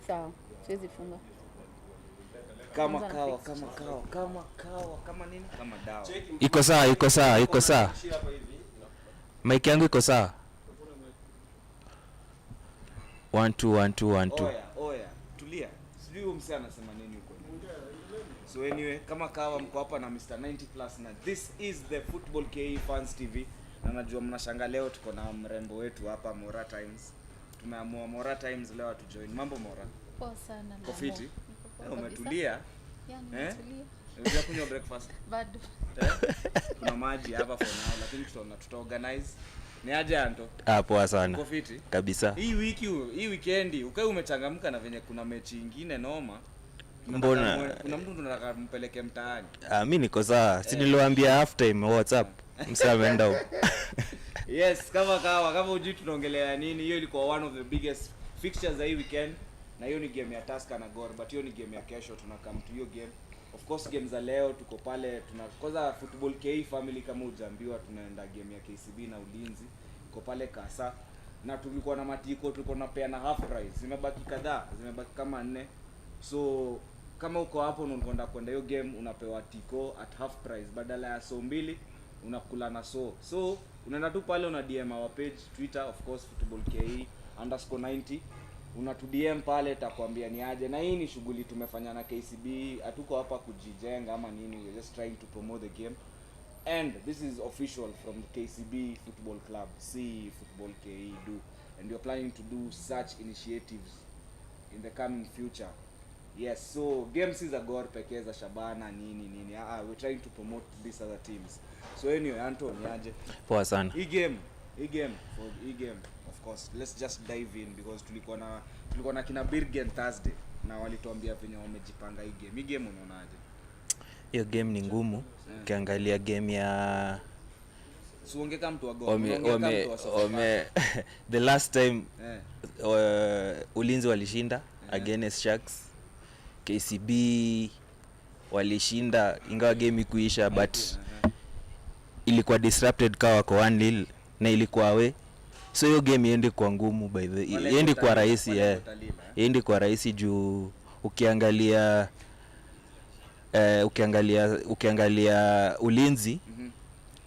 Sawa. Siwezi funga. Kama nini? Kama dawa. Iko sawa. Mic yangu iko sawa. 1 2 1 2 1 2. Oya. Tulia. Sijui msee anasema nini huko. So anyway, kama kawa mko hapa na Mr 90 plus na this is the Football KE Fans TV. Na najua mnashangaa leo tuko na mrembo wetu hapa Mora Times. Tumeamua Mora Times leo atujoin. Mambo Mora? Poa sana. Kofiti? Umetulia? Nimetulia. Unajua kunywa breakfast? Bado. Kuna maji hapa for now lakini tutaorganize. Ni aje Anto? Poa sana. Kofiti? Kabisa. Hii weekend ukae umechangamka na venye kuna mechi nyingine noma. Mbona kuna mtu tunataka mpeleke mtaani? Mimi niko sawa. Si niliwaambia half time WhatsApp. Msameenda huko. Yes, kama hujui tunaongelea nini. Hiyo ilikuwa one of the biggest fixtures za hii weekend. Na hiyo ni game ya Tusker na Gor, but hiyo ni game ya kesho tunakam to hiyo game. Of course game za leo tuko pale tunakoza Football KE family kama hujaambiwa tunaenda game ya KCB na Ulinzi. Tuko pale Kasa na tulikuwa na matiko tulikuwa tunapeana half price. Zimebaki kama 4. So kama uko hapo na unakwenda kwenda hiyo game unapewa tiko at half price badala ya so 2 unakula na so unaenda tu pale una DM our page Twitter of course Football KE _90 unatu DM pale takwambia ni aje na hii ni shughuli tumefanya na KCB hatuko hapa kujijenga ama nini, we're just trying to promote the game and this is official from the KCB Football Club. See Football KE do and we are planning to do such initiatives in the coming future. Yes, so games is a Gor pekee za Shabana nini we're trying to promote these other teams. So anyway Anton niaje? Poa sana. Hii game of course let's just dive in because tulikuwa na kina Birgen Thursday na walituambia venye wamejipanga hii game. Hii game unaonaje? Hiyo game ni ngumu. Ukiangalia game ya Suongeka mtu wa Gor. The last time Ulinzi walishinda against Sharks. KCB walishinda ingawa game ikuisha but ilikuwa disrupted kwa wako 1-0 na ilikuwa away. So hiyo game iende kwa ngumu by the way. Iende kwa rahisi iende kwa rahisi juu ukiangalia Ulinzi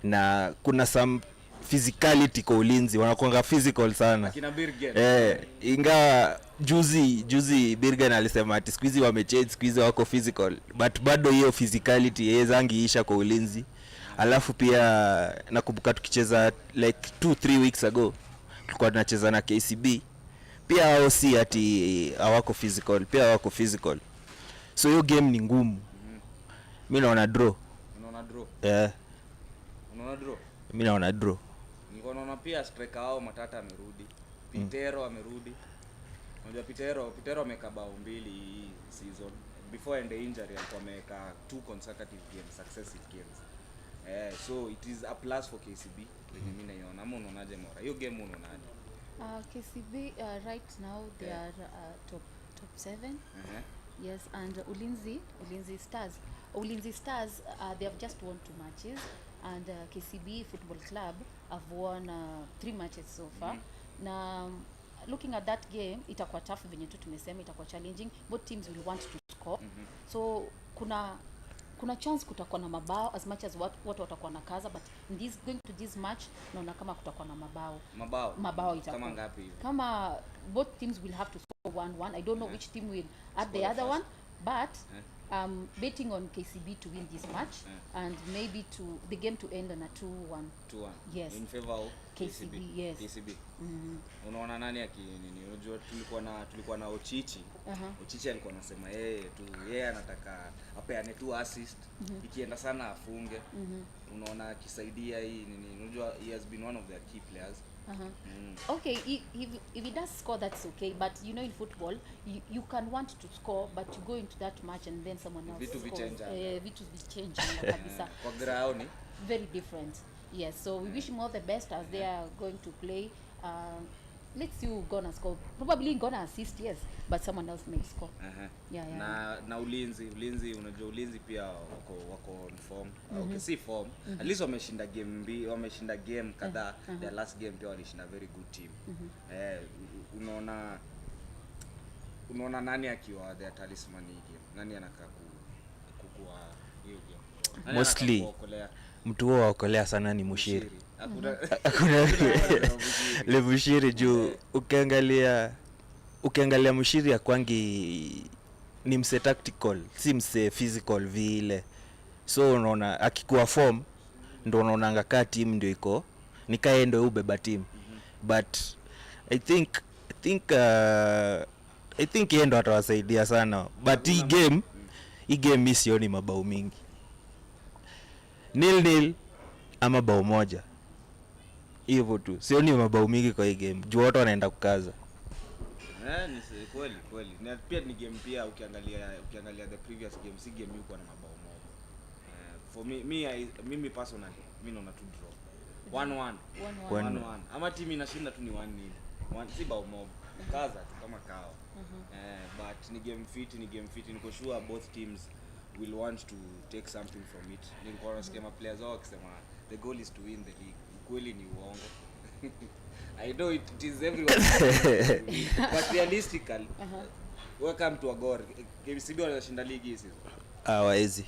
na kuna some physicality kwa Ulinzi wanakuanga physical sana. Kina Birgen. Ingawa juzi Birgen alisema ati squeeze wamechange squeeze wako physical but bado hiyo physicality yezangiisha kwa Ulinzi. Alafu pia nakumbuka tukicheza like 2-3 weeks ago tulikuwa tunacheza na KCB pia hao si ati hawako physical pia hawako physical. So hiyo game ni ngumu. Mimi naona draw. Unaona draw? Unaona draw? Mimi naona draw. Nilikuwa naona pia striker wao Matata amerudi. Pitero amerudi. Unajua Pitero ameka bao 2 hii season. Before and the injury alikuwa ameka 2 consecutive games, successive games. So it is a plus for KCB. Mimi naiona. Ama unaonaje Mora? Hiyo game unaonaje? KCB right now they are top 7. Yes, and Ulinzi Stars they have just won 2 matches and KCB Football Club have won 3 matches so far. Na looking at that game itakuwa tough venye tu tumesema itakuwa challenging, both teams will want to score. So kuna chance kutakuwa na mabao as much as watu watakuwa na kaza, but in this going to this match naona kama kutakuwa na mabao itakuwa kama ngapi hivi? Kama both teams will have to score 1-1. I don't know which team will add the other one, but betting on KCB to win this match and maybe to the game to end on a 2-1. Yes, in favor of KCB. Yes, KCB. Unaona nani nini? Unajua tulikuwa na Ochichi. Ochichi alikuwa anasema yeye anataka apeane 2 assist, ikienda sana afunge. Unaona akisaidia hii nini? Unajua he has been one of their key players. Okay, if he does score that's okay, but you know in football you can want to score but you go into that match and then someone else scores. Vitu vichange kabisa. Kwa ground very different. Yes, so we wish him all the best as they are going to play. Let's see who gonna score. Probably gonna assist, yes, but someone else may score. Na Ulinzi unajua Ulinzi pia wako on form. Okay, si form. At least wameshinda game kadhaa. Their last game pia walishinda very good team. Unaona unaona nani akiwa the talisman hii game? Nani anakaa kukua hiyo game? Nani Mostly kuokolea? mtu wao waokolea sana ni Mushiri. Hakuna Le Mushiri juu ukiangalia Mushiri ya kwangi ni mse tactical, si mse physical vile. So unaona akikuwa form ndo unaona kaa team ndio iko nikae ndio ubeba team. But I think yeye ndo atawasaidia sana. But hii game mimi sioni mabao mingi. 0-0 ama bao moja. Hivyo tu. Sioni mabao mingi kwa hii game. Juu watu wanaenda kukaza. Ni kweli. Na pia ni game pia ukiangalia the previous game, si game yuko na mabao moja. For me personally, mimi naona tu draw. 1-1. Ama timu inashinda tu ni 1-0. Si bao moja. Kaza tu kama kawa. But ni game fit. Niko sure both teams will want to take something from it. Nilikuwa nasikia players wao wakisema the goal is to win the league. Ukweli ni uongo. I know it is everyone. But realistically, welcome to Agor. KCB wanashinda ligi hizi. Hawezi.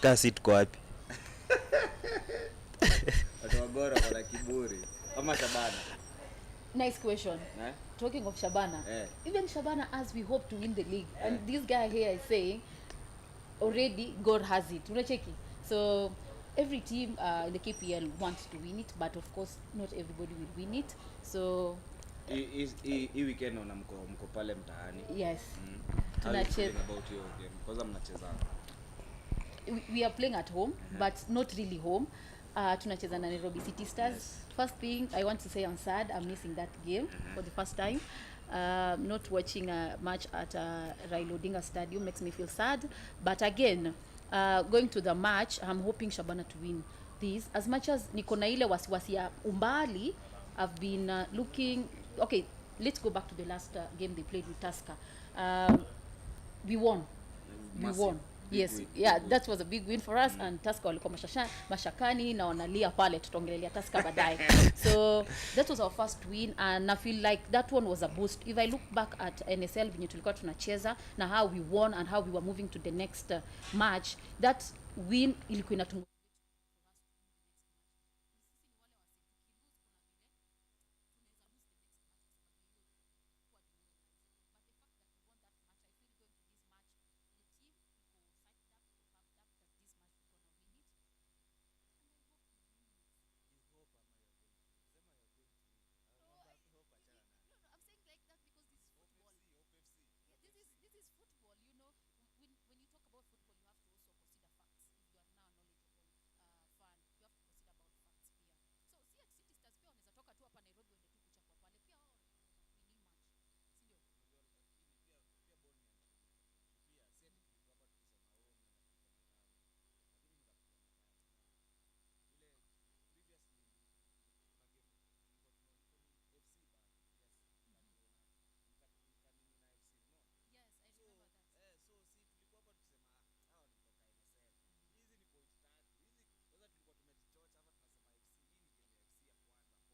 Kasi tuko wapi? Watu Agor wana kiburi. Kama Shabana. Nice question. Talking of Shabana, even Shabana, as we hope to win the league, and this guy here is saying already God has it. Unacheki? So every team in the KPL wants to win it, but of course not everybody will win it. So hii weekend na mko pale mtaani. Yes. Tunacheza about your game. Kwanza mnacheza. We are playing at home, but not really home. Tunacheza na Nairobi City Stars. Yes. First thing I want to say, I'm sad. I'm missing that game for the first time. Not watching a match at Raila Odinga Stadium makes me feel sad. But again, going to the match, I'm hoping Shabana to win this. As much as niko na ile wasiwasi ya umbali, I've been looking. Okay, let's go back to the last game they played with Tusker. We won. Yes, that was a big win for us. And Tusker walikuwa mashakani na wanalia pale, tutaongelea Tusker baadaye. So that was our first win, and I feel like that one was a boost. If I look back at NSL venye tulikuwa tunacheza na how we won and how we were moving to the next match, that win ilikuwa inatumu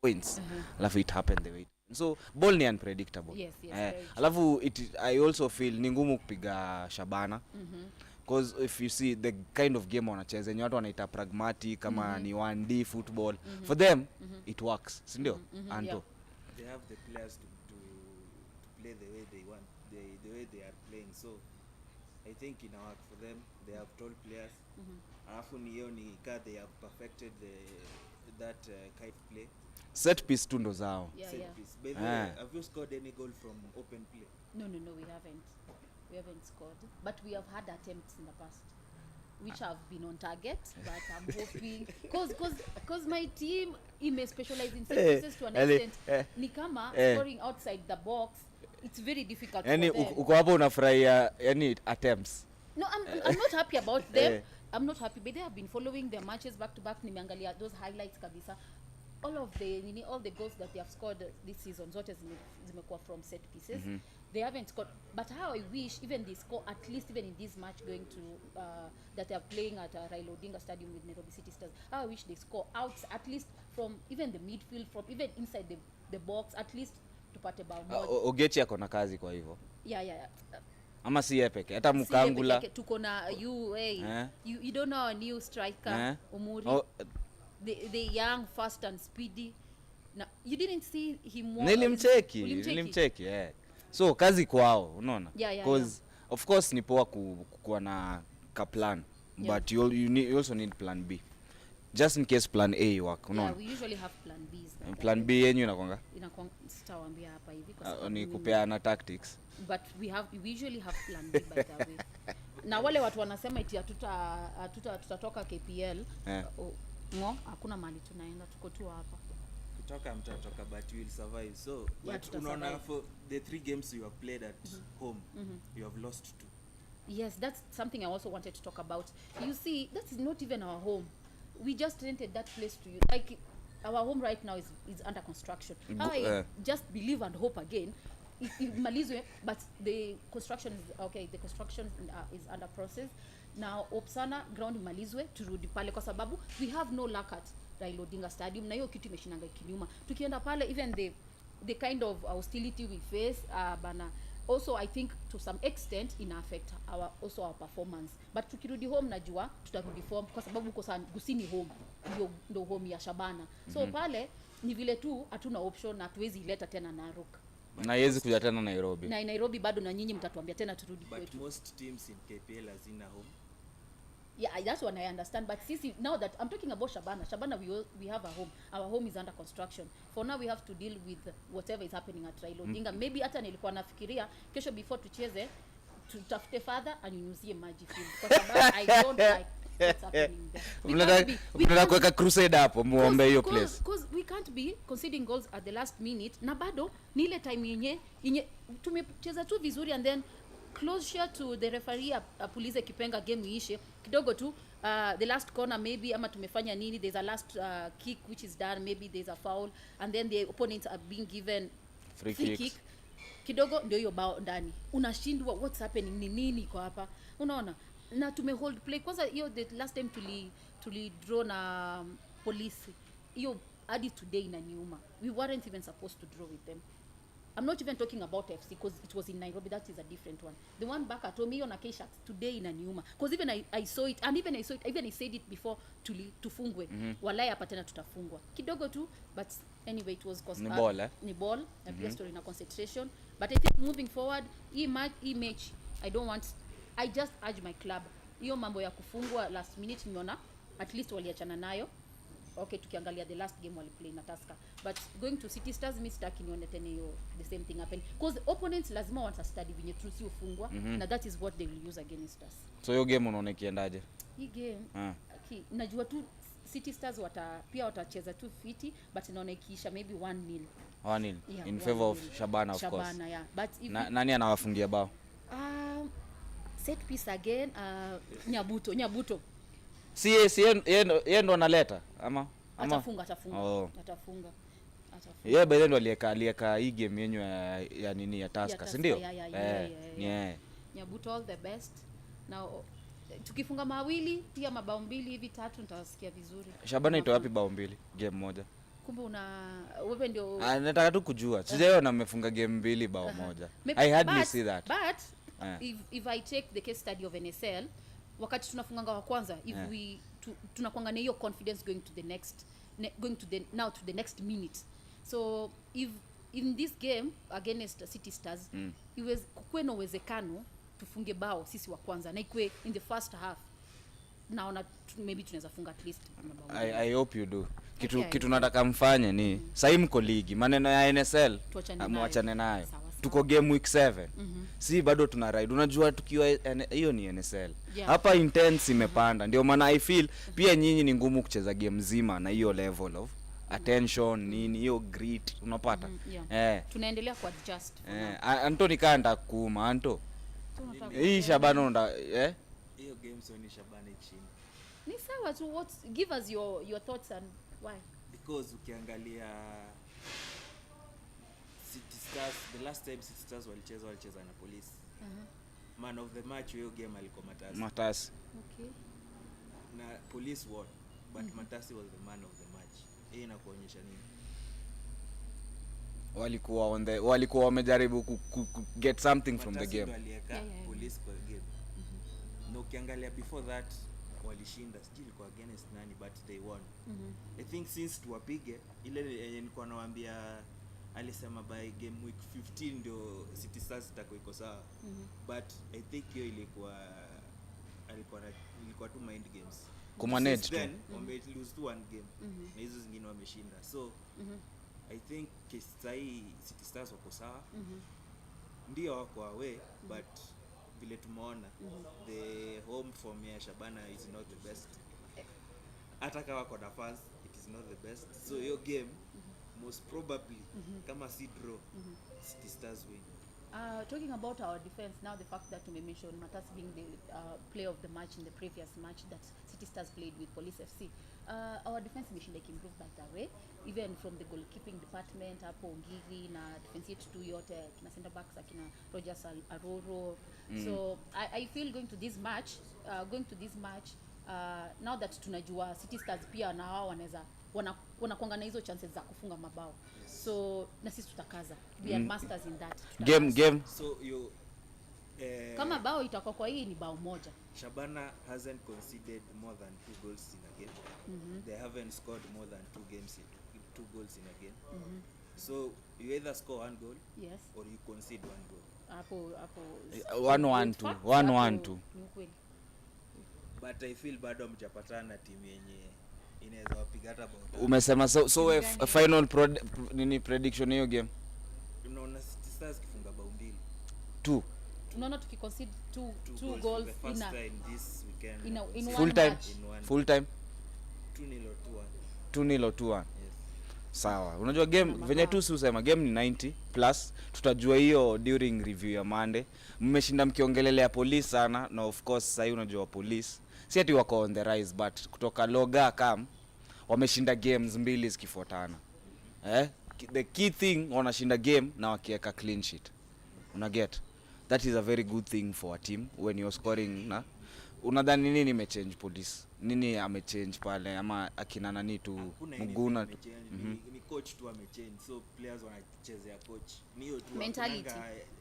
points. Alafu it happened the way. So ball ni unpredictable. Yes, alafu I also feel ni ngumu kupiga Shabana. Because if you see the kind of game wanacheza, watu wanaita pragmatic kama ni 1D football. For them it works, si ndio? Anto. They have the players to play the way they want, the way they are playing. So I think ina work for them. They have tall players. Alafu ni hiyo ni they have perfected that kind of play. Set piece tu ndo zao. Set piece. By the way, have you scored any goal from open play? No, we haven't. We haven't scored, but we have had attempts in the past, which have been on target. But I'm hoping, cause my team may specialize in set pieces to an extent. Ni kama scoring outside the box, it's very difficult for them. Uko hapo unafurahia attempts. No, I'm not happy about them. I'm not happy, but they have been following their matches back to back. Nimeangalia those highlights kabisa. All the goals that they have scored this season, zote zimekuwa from set pieces. They haven't scored, but how I wish even they score at least even in this match going to that they are playing at Raila Odinga Stadium with Nairobi City Stars. How I wish they score out at least from even the midfield, from even inside the box, at least tupate bao moja. Ogechi ako na kazi kwa hivyo. Yeah. Ama si yeye peke. Hata Mukangula. Tuko na you don't know our new striker Umuri. The young, fast and speedy. Now, you didn't see him more. Nilimcheki. So kazi kwao, unaona? Because of course ni poa kuwa na ka plan, but you also need plan B. Just in case plan A work, unaona? We usually have plan Bs. Plan B yenyu inakwanga? Sitawaambia hapa hivi kwa sababu ni kupeana tactics. But we usually have plan B by the way. Na wale watu wanasema eti tutatoka KPL. Hakuna mali tunaenda, tuko tu hapa. Kutoka mtatoka, but you will survive. So but unaona, for the 3 games you have played at home, you have lost 2. Yes, that's something I also wanted to talk about. You see, that is not even our home. We just rented that place to you. Like, our home right now is under construction. I just believe and hope again imalizwe, but the construction is okay. The construction is under process now. Opsana ground imalizwe turudi pale kwa sababu we have no luck at Raila Odinga Stadium, na hiyo kitu imeshinanga kinyuma. Tukienda pale, even the kind of hostility we face bana, also I think to some extent ina affect our performance. But tukirudi home najua tutarudi form kwa sababu uko sana Gusini home, ndio home ya Shabana. So pale ni vile tu hatuna option na tuwezi ileta tena Narok. Na yezi kuja tena Nairobi. Na Nairobi bado na nyinyi mtatuambia tena turudi kwetu. But most teams in KPL hazina home. Yeah, that's what I understand. But sisi, now that I'm talking about Shabana we have a home. Our home is under construction. For now we have to deal with whatever is happening at Raila Odinga. Maybe hata nilikuwa nafikiria kesho before tucheze tutafute father anyunyuzie maji field kwa sababu I don't like what's happening there. Mnataka kuweka crusade hapo muombe hiyo place. Because we can't be conceding goals at the last minute, na bado ni ile time yenye tumecheza tu vizuri, and then closer to the referee apulize kipenga game iishe kidogo tu, the last corner maybe ama tumefanya nini, there's a last kick which is done, maybe there's a foul, and then the opponents are being given free kick kidogo, ndio hiyo bao ndani. Unashindwa what's happening, ni nini kwa hapa, unaona? Na tumehold play kwanza. Hiyo the last time tuli draw na polisi, hiyo hadi today inaniuma. We weren't even supposed to draw with them. I'm not even talking about FC because it was in Nairobi. That is a different one. The one back at home, on Acacia today in Aniuma. Because even I saw it, and even I said it before tufungwe. Walai hapa tena tutafungwa. Kidogo tu, but anyway it was ni ball, ni ball, and pia story na concentration. But I think moving forward, image, I just urge my club. Hiyo mambo ya kufungwa last minute nimeona at least waliachana nayo. Okay, tukiangalia the last game wali play na Tusker, but going to City Stars mi sitaki nione tena hiyo the same thing happen, because the opponents lazima want to study vinye tusi ufungwa, na that is what they will use against us. So hiyo game unaona ikiendaje? Hii game najua tu City Stars watacheza tu fiti, but naona ikiisha maybe 1-0 in favor of Shabana, of course. Yeah, but if nani anawafungia bao? Set piece again, Nyabuto. Yeye ndo analeta ama atafunga. Yeye by then alieka hii game yenyu ya nini ya Tusker, si ndio? Yeah. Nyabuto, all the best. Now tukifunga mawili pia mabao 2 hivi 3 nitasikia vizuri. Shabana ito wapi bao 2 game moja? Kumbe wewe ndio nataka tu kujua. Sijaona mmefunga game 2 bao moja. I hardly see that. But if I take the case study of NSL, wakati tunafunganga wa kwanza, if we tunakuanga na hiyo confidence going to the next minute. So if in this game against City Stars, kuwe na uwezekano tufunge bao sisi wa kwanza na ikwe in the first half, naona maybe tunaweza funga at least mabao. I hope you do. Kitu nataka mfanye ni sasa mko ligi, maneno ya NSL muachane nayo. Tuko game week 7. Si bado tuna ride. Unajua tukiwa hiyo ni NSL. Hapa intense imepanda. Ndio maana I feel pia nyinyi ni ngumu kucheza game nzima na hiyo level of attention nini, hiyo grit unapata. Tunaendelea ku adjust. Anthony Kanda kuuma Anto. Hii Shabana hiyo game so ni Shabana chini. Ni sawa tu, give us your thoughts and why? Because ukiangalia City Stars, the last time City Stars walicheza na Police. Man of the match hiyo game alikuwa Matasi. Okay. Na Police won, but Matasi was the man of the match. Hii inakuonyesha nini? walikuwa wamejaribu get something from the game. Walieka police kwa game. Na ukiangalia before that walishinda, sijui ilikuwa against nani but they won. I think since tuwapige ile nilikuwa nawaambia alisema by game week 15 ndio City Stars itakuwa iko sawa. But I think hiyo ilikuwa tu mind games. Kumanage tu. Then wame lose to one game. Na hizo zingine wameshinda. So I think sai City Stars wako sawa. Ndio wako away but vile tumeona the home form ya Shabana is not the best. Hata kama wako na fans it is not the best. So hiyo game most probably kama si draw City Stars win. Talking about our defense now, the fact that we mentioned Matas being the player of the match in the previous match that City Stars played with Police FC, our defense imeshinda improve by the way, even from the goalkeeping department hapo Ngigi na defense yetu tu yote kina center backs akina Rogers Aroro. So I feel going to this match now that tunajua City Stars pia na wao wanaweza wanakuanga na hizo chances za kufunga mabao. So na sisi tutakaza, we are masters in that game. So you kama bao itakuwa kwa hii ni bao moja. Shabana hasn't conceded more than 2 goals in a game. They haven't scored more than 2 goals in a game. So you either score 1 goal or you concede 1 goal. Hapo 1-1-2 but I feel bado mjapatana timu yenye inaweza wapiga hata bao. Umesema so final prediction hiyo game. Unaona City Stars kifunga bao 2. Tunaona tukiconcede 2 goals in this weekend. In Full time 2-0 2-1. Yes. Sawa. Unajua game venye tu si usema game ni 90 plus tutajua hiyo during review ya Monday. Mmeshinda mkiongelelea police sana na of course sasa unajua police si ati wako on the rise but kutoka Loga Cam wameshinda games 2 zikifuatana. The key thing wanashinda game na wakiweka clean sheet. Una get? That is a very good thing for a team when you're scoring na unadhani nini imechange police? Nini amechange pale ama akina nani tu Mguna tu? Ni coach tu amechange. So players wanachezea coach. Ni hiyo tu mentality.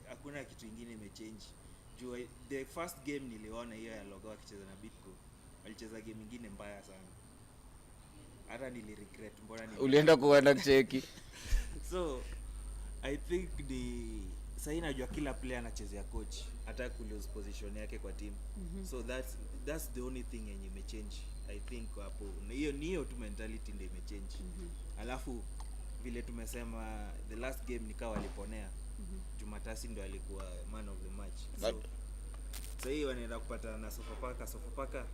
Hakuna kitu kingine imechange. Juu the first game niliona hiyo ya Loga wakicheza na Bitco. Walicheza game nyingine mbaya sana. Hata niliregret mbona ulienda kuenda cheki. So I think sasa najua kila player anachezea coach hata ku lose position yake kwa team. So that's the only thing yenye imechange I think hapo. Hiyo tu mentality ndio imechange. Alafu vile tumesema the last game nikawa waliponea. Jumatasi ndio alikuwa man of the match. So sasa hii wanaenda kupata na Sofapaka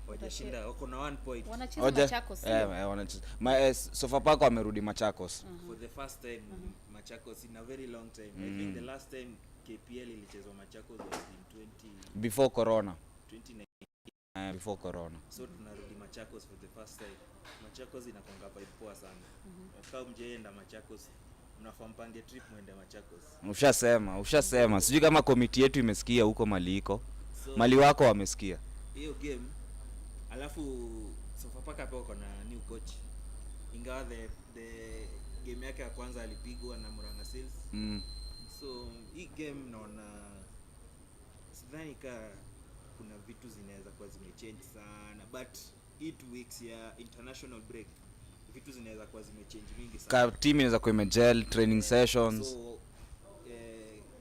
wajashinda wako na 1 point. Wanacheza Machakos. Wanacheza. Sofapaka wamerudi Machakos. For the first time Machakos in a very long time. I think the last time KPL ilichezwa Machakos was in before corona. 2019. Before corona. So tunarudi Machakos for the first time. Machakos inakonga vibe poa sana. Kama mjeenda Machakos mnafahampange trip muende Machakos. Ushasema. Sijui kama committee yetu imesikia huko mali iko. So, mali wako wamesikia. Hiyo game alafu Sofapaka pia wako na new coach. Ingawa the game yake ya kwanza alipigwa na Murang'a Seals. So hii game naona sidhani kuna vitu zinaweza kuwa zimechange sana but 8 weeks ya international break vitu zinaweza kuwa zimechange mingi sana. Team inaweza kuwa imegel training sessions. So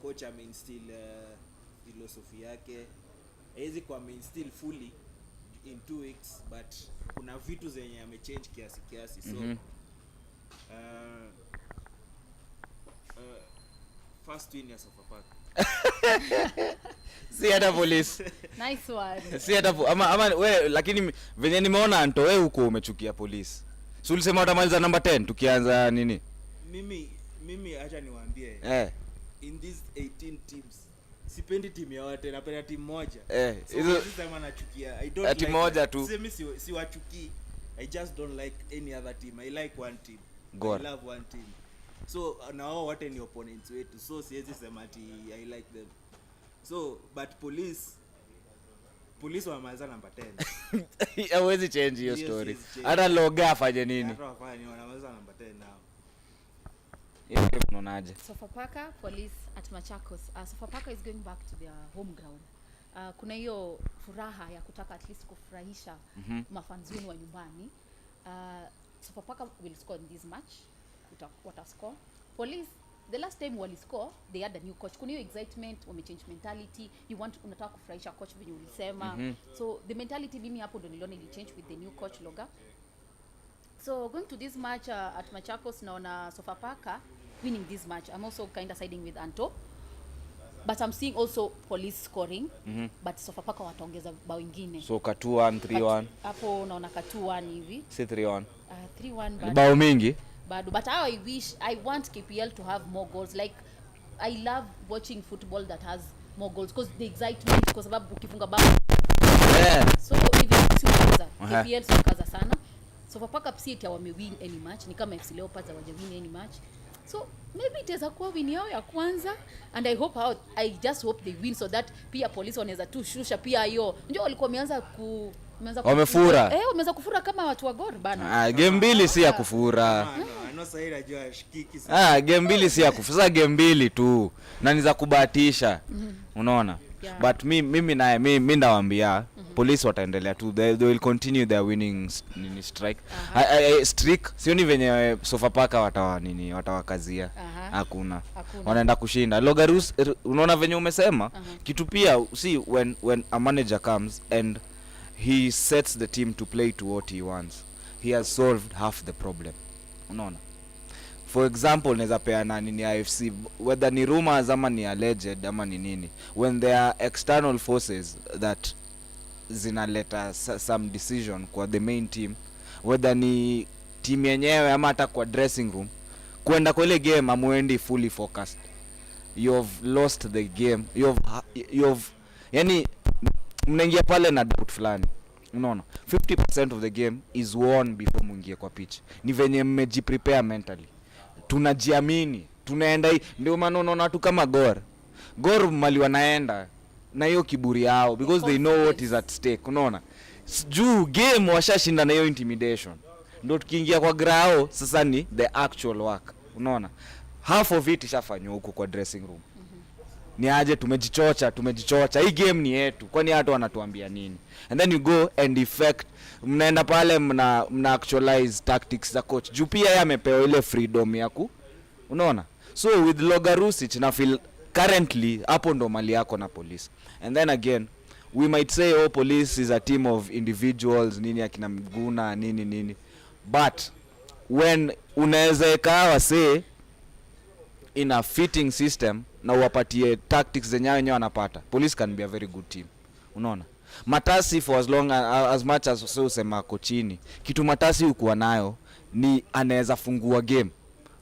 coach ameinstill philosophy yake. Haiwezi kuwa ameinstill fully in 2 weeks but kuna vitu zenye amechange kiasi. So first win ya Sofapaka. Si hata police. Nice one. Si hata ama wewe lakini venye nimeona Anto wewe huko umechukia police. Si ulisema utamaliza number 10 tukianza nini? Mimi acha niwaambie. In these 18 teams sipendi timu ya wote, napenda timu moja. Hizo sema nachukia. I don't like timu moja tu. Sema si wachukii. I just don't like any other team. I like one team. God. I love one team. So na wao wote ni opponents wetu. So siwezi sema ati I like them. So but police wamaliza number 10. Hawezi change hiyo story. Hata Loga afanye nini? Hata wafanye wanamaliza number 10 now. Hiyo game unaonaje? Sofapaka Police at Machakos. Sofapaka is going back to their home ground. Kuna hiyo furaha ya kutaka at least kufurahisha mafans wenu wa nyumbani. Sofapaka will score in this match. Watascore. Police, the last time wali score, they had a new coach. Kuna hiyo excitement, wamechange mentality. Unataka kufurahisha coach venye ulisema. So the mentality mimi hapo ndo niliona ili change with the new coach Loga. So going to this match at Machakos, naona Sofapaka winning this match. I'm also kind of siding with Anto, but I'm seeing also Police scoring, but Sofapaka wataongeza bao ingine. So ka 2-1, 3-1. Hapo naona ka 2-1 hivi. Si 3-1. 3-1 but bao mingi. But I want KPL to have more goals. Like I love watching football that has more goals because the excitement, because sababu ukifunga bao. Yeah. So even si KPL sikaza sana. Sofapaka pia wamewin any match, ni kama FC Leopards hawajawin any match. So maybe itaweza kuwa win yao ya kwanza, and I just hope they win so that pia Police wanaweza tu shusha pia hiyo. Ndio walikuwa wameanza wamefura. Wameanza kufura kama watu wa Gor bana. Game mbili si ya kufura. Ano sasa inajua shikiki sana. Game mbili si ya kufura, game mbili tu. Na ni za kubahatisha. Unaona? Yeah. But mimi ndawaambia Police wataendelea tu, they will continue their winning strike. Streak sioni venye Sofapaka watawakazia. Hakuna. Wanaenda kushinda. Logarus, unaona venye umesema kitu pia, see when a manager comes and he sets the team to play to what he wants, he has solved half the problem. Unaona? For example, naweza peana nini AFC, whether ni rumors ama ni alleged ama ni nini, when there are external forces that zinaleta some decision kwa the main team, whether ni team yenyewe ama hata kwa dressing room, kwenda kwa ile game amuendi fully focused, you have lost the game. You have yani mnaingia pale na doubt fulani. Unaona? 50% of the game is won before muingie kwa pitch. Ni venye mmejiprepare mentally. Tunajiamini, tunaenda. Ndio maana unaona watu kama Gor mali wanaenda na hiyo kiburi yao because they know what is at stake. Unaona? Juu game washashinda na hiyo intimidation. Ndio tukiingia kwa grao sasa ni the actual work. Unaona? Half of it ishafanywa huko kwa dressing room. Ni aje tumejichocha. Hii game ni yetu. Kwani watu wanatuambia nini? And then you go and effect, mnaenda pale mna actualize tactics za coach. Juu pia yeye amepewa ile freedom ya unaona? So with Logarusic na feel currently hapo ndo mali yako na Police. And then again, we might say Police is a team of individuals, nini akina Mguna nini. But when unaweza ikawa say in a fitting system na uwapatie tactics zenyewe wenyewe wanapata, Police can be a very good team. Unaona? Matasi for as much as so usema kochini, kitu Matasi ukuwa nayo ni anaweza fungua game.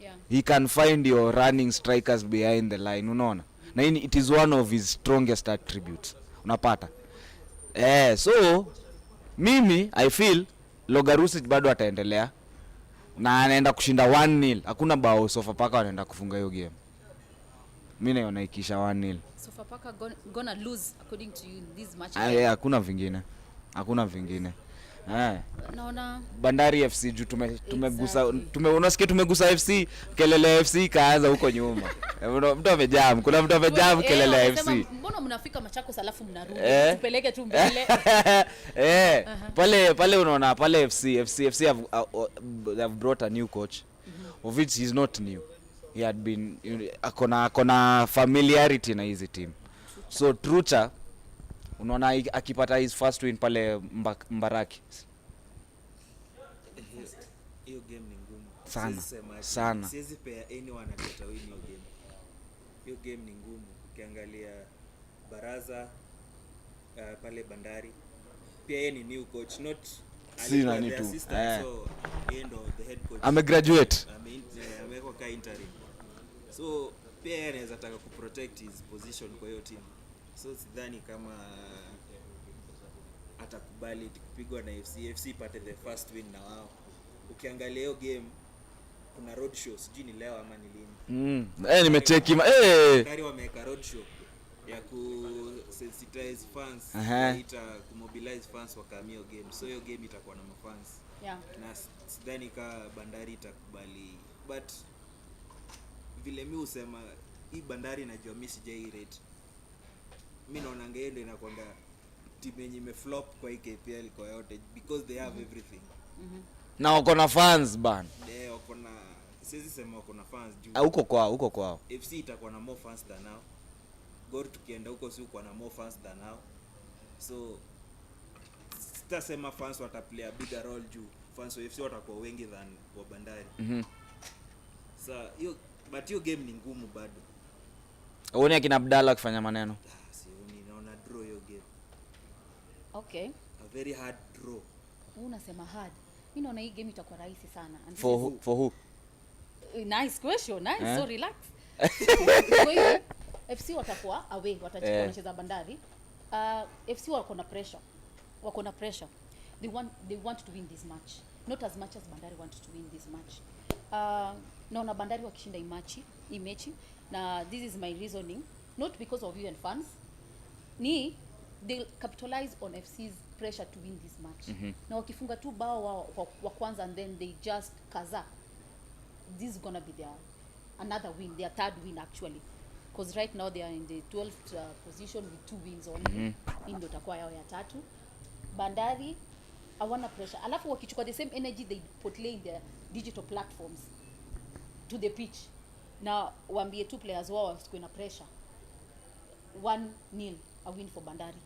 Yeah. He can find your running strikers behind the line. Unaona? Na it is one of his strongest attributes. Unapata? So mimi I feel Logarusic bado ataendelea na anaenda kushinda 1-0. Hakuna bao Sofapaka wanaenda kufunga hiyo game. Mimi naona ikisha 1-0. Sofapaka gonna lose according to you in this match. Hakuna vingine. Naona Bandari FC juu tumegusa unasikia tumegusa FC, kelele FC kaanza huko nyuma. Mtu amejam, kuna mtu amejam kelele FC. Mbona mnafika Machakos alafu mnarudi? Tupeleke tu mbele. Pale unaona pale FC have brought a new coach, of which he's not new. He had been akona familiarity na hizi team. So Trucha unaona akipata his first win pale Mbaraki. Hiyo game ni ngumu sana. Siwezi pea anyone anataka win hiyo game. Hiyo game ni ngumu. Ukiangalia Baraza pale Bandari, pia yeye ni new coach, not sina ni tu. So yeye ndo the head coach. Amegraduate. Amekuwa ka interim. So pia yeye anaweza taka kuprotect his position kwa hiyo team. So sidhani kama atakubali kupigwa na FC pate the first win na wao. Ukiangalia hiyo game kuna road show, sijui ni leo ama ni lini. Nimecheki Kari wameka road show ya ku sensitize fans, kumobilize fans wakamia hiyo game. So hiyo game itakuwa na mafans. Yeah. Na sidhani ka Bandari itakubali, but vile mi usema hii Bandari najua mi sijai rate. Mi naona ngeende na kwanga timu yenye imeflop kwa hii KPL kwa yote because they have everything. Na wako na fans ban. Wako na siwezi sema wako na fans juu. Huko kwao. FC itakuwa na more fans than now. Gor tukienda huko si uko na more fans than now. So sitasema fans wataplay a bigger role juu fans wa FC watakuwa wengi than wa Bandari. Sa hiyo game ni ngumu bado. Uone akina Abdalla kufanya maneno. Sioni, naona draw hiyo game. Okay. A very hard draw. Unasema hard. Mimi naona hii game itakuwa rahisi sana. For who? Nice question. Nice. So relax. Kwa hiyo FC watakuwa away, wanacheza Bandari. FC wako na pressure. They want to win this match. Not as much as Bandari want to win this match. Naona Bandari wakishinda hii mechi. Na this is my reasoning, not because of you and fans. They'll capitalize on FC's pressure to win this match. Na wakifunga tu bao wa kwanza and then they just kaza. This is gonna be another win, their third win actually. Because right now they are in the 12th position with 2 wins only. Ndio itakuwa yao ya tatu. Bandari hawana pressure. Alafu wakichukua the same energy they portray in their digital platforms to the pitch. Na waambie two players wao wasikuwe na pressure. 1-0 a win for Bandari.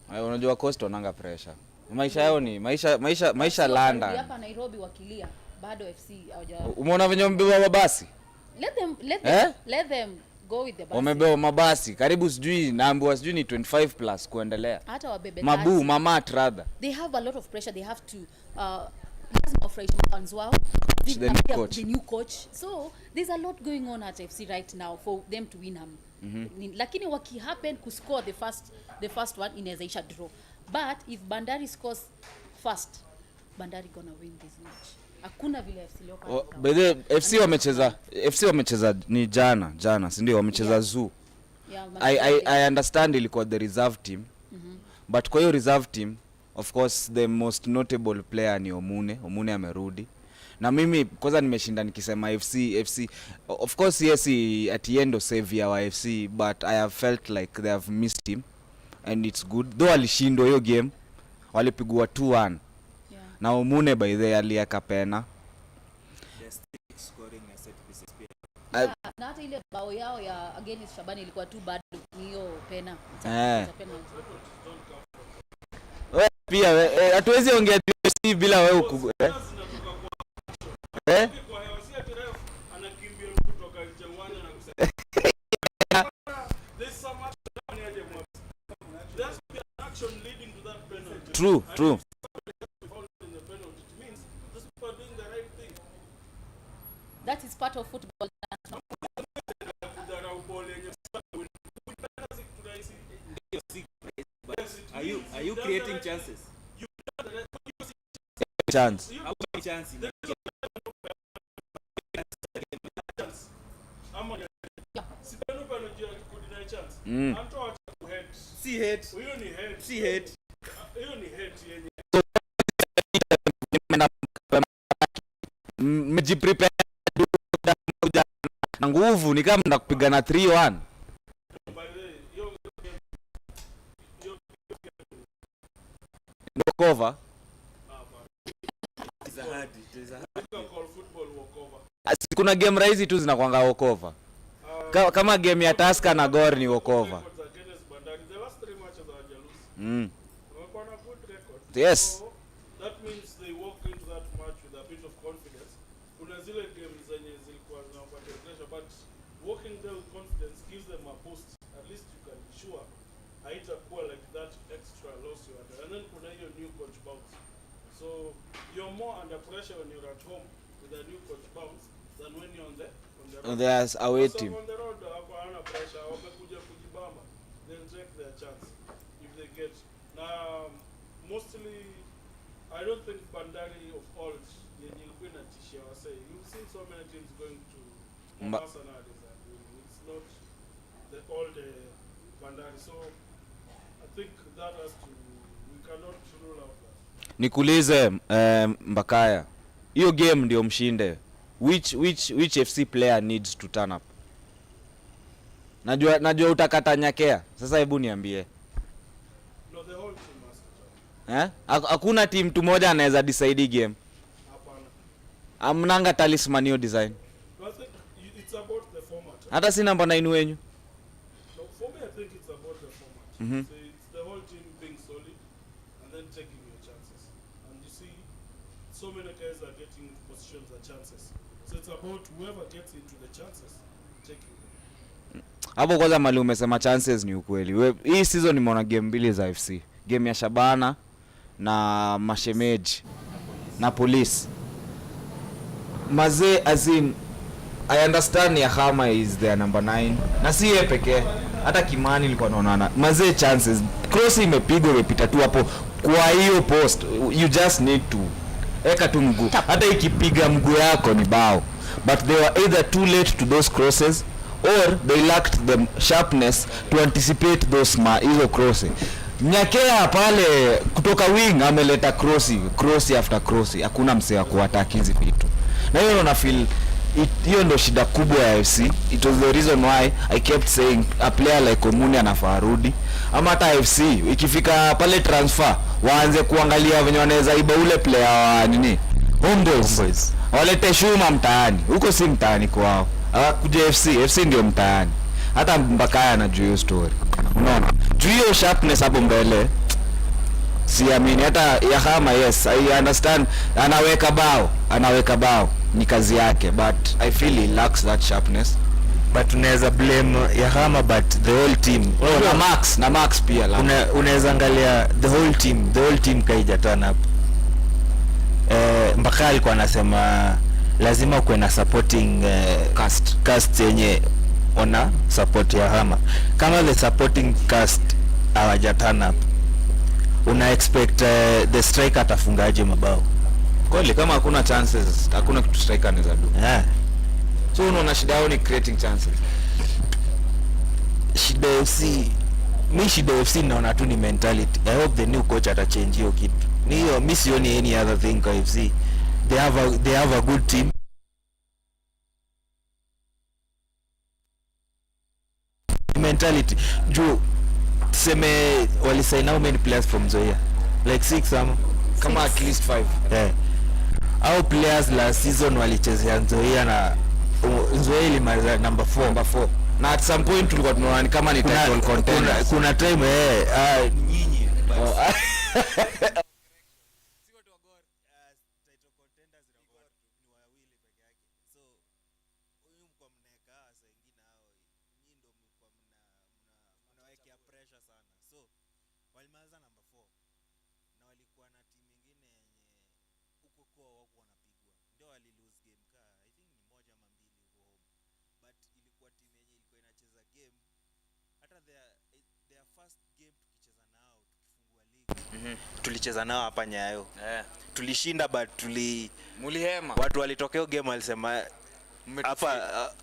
Unajua Coast wananga pressure. Maisha yao ni maisha London. Hapa Nairobi wakilia bado FC hawaja. Umeona venye wamebeba mabasi? Let them go with the bus. Wamebeba mabasi karibu sijui naambiwa sijui ni 25 plus kuendelea. Hata wabebe mamat rather. They have a lot of pressure. They have to lazima fresh fans wao. The new coach. So there's a lot going on at FC right now for them to win lakini waki happen to score the first one inaweza isha draw. But if Bandari scores first, Bandari gonna win this match. Hakuna vile FC Leopards. By the FC wamecheza ni jana si ndio wamecheza Zoo. I understand ilikuwa the reserve team. But kwa hiyo reserve team of course the most notable player ni Omune amerudi. Na mimi kwanza nimeshinda nikisema FC of course yes at the end of savior wa FC, but I have felt like they have missed him and it's good though alishindwa hiyo game, walipigwa 2-1. Na Omune by the aliaka pena. Na hata ile bao yao ya against Shabani ilikuwa tu bado hiyo pena. Wewe pia hatuwezi ongea FC bila wewe True. That is part of football. Are you creating chances? Chance. See hate. Mmejiprepare na nguvu ni kama mnataka kupigana 3-1. Cover. Kuna game rahisi tu zinakuanga walkover. Kama game ya Tusker na Gor ni walkover. Yes. So that means they walk into that match with a bit of confidence. Kuna zile games zenye zilikuwa zinawapatia pressure, but walking there with confidence gives them a boost. At least you can be sure haitakuwa like that extra loss you had. And then kuna hiyo new coach bounce. So you're more under pressure when you're at home with a new coach bounce than when you're on the road. There's away team. On the road hawana pressure, wamekuja kujibamba. They'll take their chance if they get. Now mostly I don't think Bandari of old yenye ilikuwa inatishia wase. You've seen so many teams going to Mombasa nowadays and it's not the old Bandari. So I think that we cannot rule out that. Nikuulize Mbakaya. Hiyo game ndio mshinde. Which FC player needs to turn up? Najua utakata Nyakea. Sasa hebu niambie. No, the whole team must Hakuna team tu moja anaweza decide game. Hapana. Amnanga talisman hiyo design. No, I think it's about the format. Hata si namba 9 wenyu. No, for me I think it's about the format. So it's the whole team being solid and then taking your chances. And you see so many guys are getting into positions and chances. So it's about whoever gets into the chances taking them. Hapo kwanza mali umesema chances ni ukweli. Hii season nimeona game mbili za FC. Game ya Shabana na Mashemeji na Police. Mazee azin I understand Yahama is their number 9. Na si yeye pekee. Hata Kimani nilikuwa naona. Mazee chances. Cross imepigwa imepita tu hapo kwa hiyo post. You just need to eka tu mguu. Hata ikipiga mguu yako ni bao. But they were either too late to those crosses or they lacked the sharpness to anticipate those hizo crosses. Nyakea pale kutoka wing ameleta cross after cross. Hakuna msee wa kuattack hizi vitu. Na hiyo na feel hiyo ndo shida kubwa ya FC. It was the reason why I kept saying a player like Omuni anafaa rudi. Ama hata FC ikifika pale transfer waanze kuangalia venye wanaweza iba ule player wa nini Homeboys. Walete Shuma mtaani. Huko si mtaani kwao. Kuja FC ndio mtaani. Hata Mbakaya anajua hiyo story. Unaona? Juu hiyo sharpness hapo mbele. Siamini hata Yahama, yes I understand anaweka bao ni kazi yake, but I feel he lacks that sharpness. But unaweza blame Yahama but the whole team. Na Max pia la. Unaweza angalia the whole team kaija turn up. Mbaka alikuwa anasema lazima kuwe na supporting cast yenye ona support Yahama. Kama the supporting cast hawaja turn up, una expect the striker atafungaje mabao? Kweli kama hakuna chances, hakuna kitu striker anaweza do. So unaona shida yao ni creating chances. Shida FC naona tu ni mentality. I hope the new coach ata change hiyo kitu. Ni hiyo mimi sioni any other thing kwa FC. They have a good team. Mentality. Juu tuseme walisign how many players from Zoya? Like 6 kama at least 5. Au players last season walichezea Zoya na Zoya ilimaliza number 4. Na at some point tulikuwa tunaona kama ni title contenders. Kuna time nyinyi tulicheza nao hapa Nyayo. Tulishinda but mulihema. Watu walitokea game walisema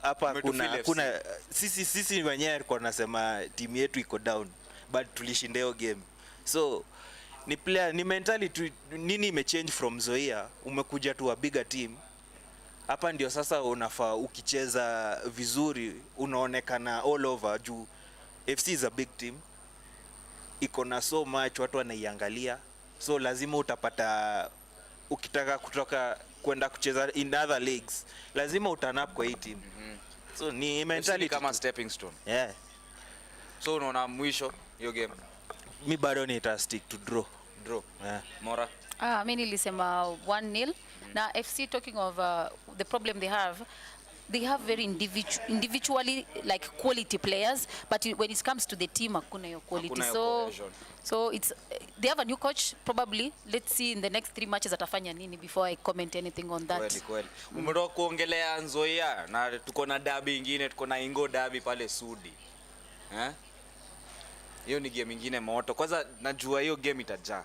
hapa kuna sisi wenyewe tulikuwa tunasema timu yetu iko down but tulishinda hiyo game. So ni mentality nini imechange from Zoia, umekuja tu a bigger team. Hapa ndio sasa unafaa ukicheza vizuri unaonekana all over juu FC is a big team. Iko na so much watu wanaiangalia. So lazima utapata ukitaka kutoka kwenda kucheza in other leagues lazima utanap kwa hii team. So ni mentality kama stepping stone. So unaona mwisho hiyo game mi bado nita stick to draw. Mora mimi nilisema 1-0. Na FC, talking of the problem they have very individually like quality players, but when it comes to the team hakuna hiyo quality. So it's they have a new coach probably. Let's see in the next 3 matches atafanya nini before I comment anything on that. Kweli. Umetoka kuongelea Nzoia na tuko na derby nyingine, tuko na Ingo derby pale Sudi. Hiyo ni game nyingine moto. Kwanza najua hiyo game itajaa.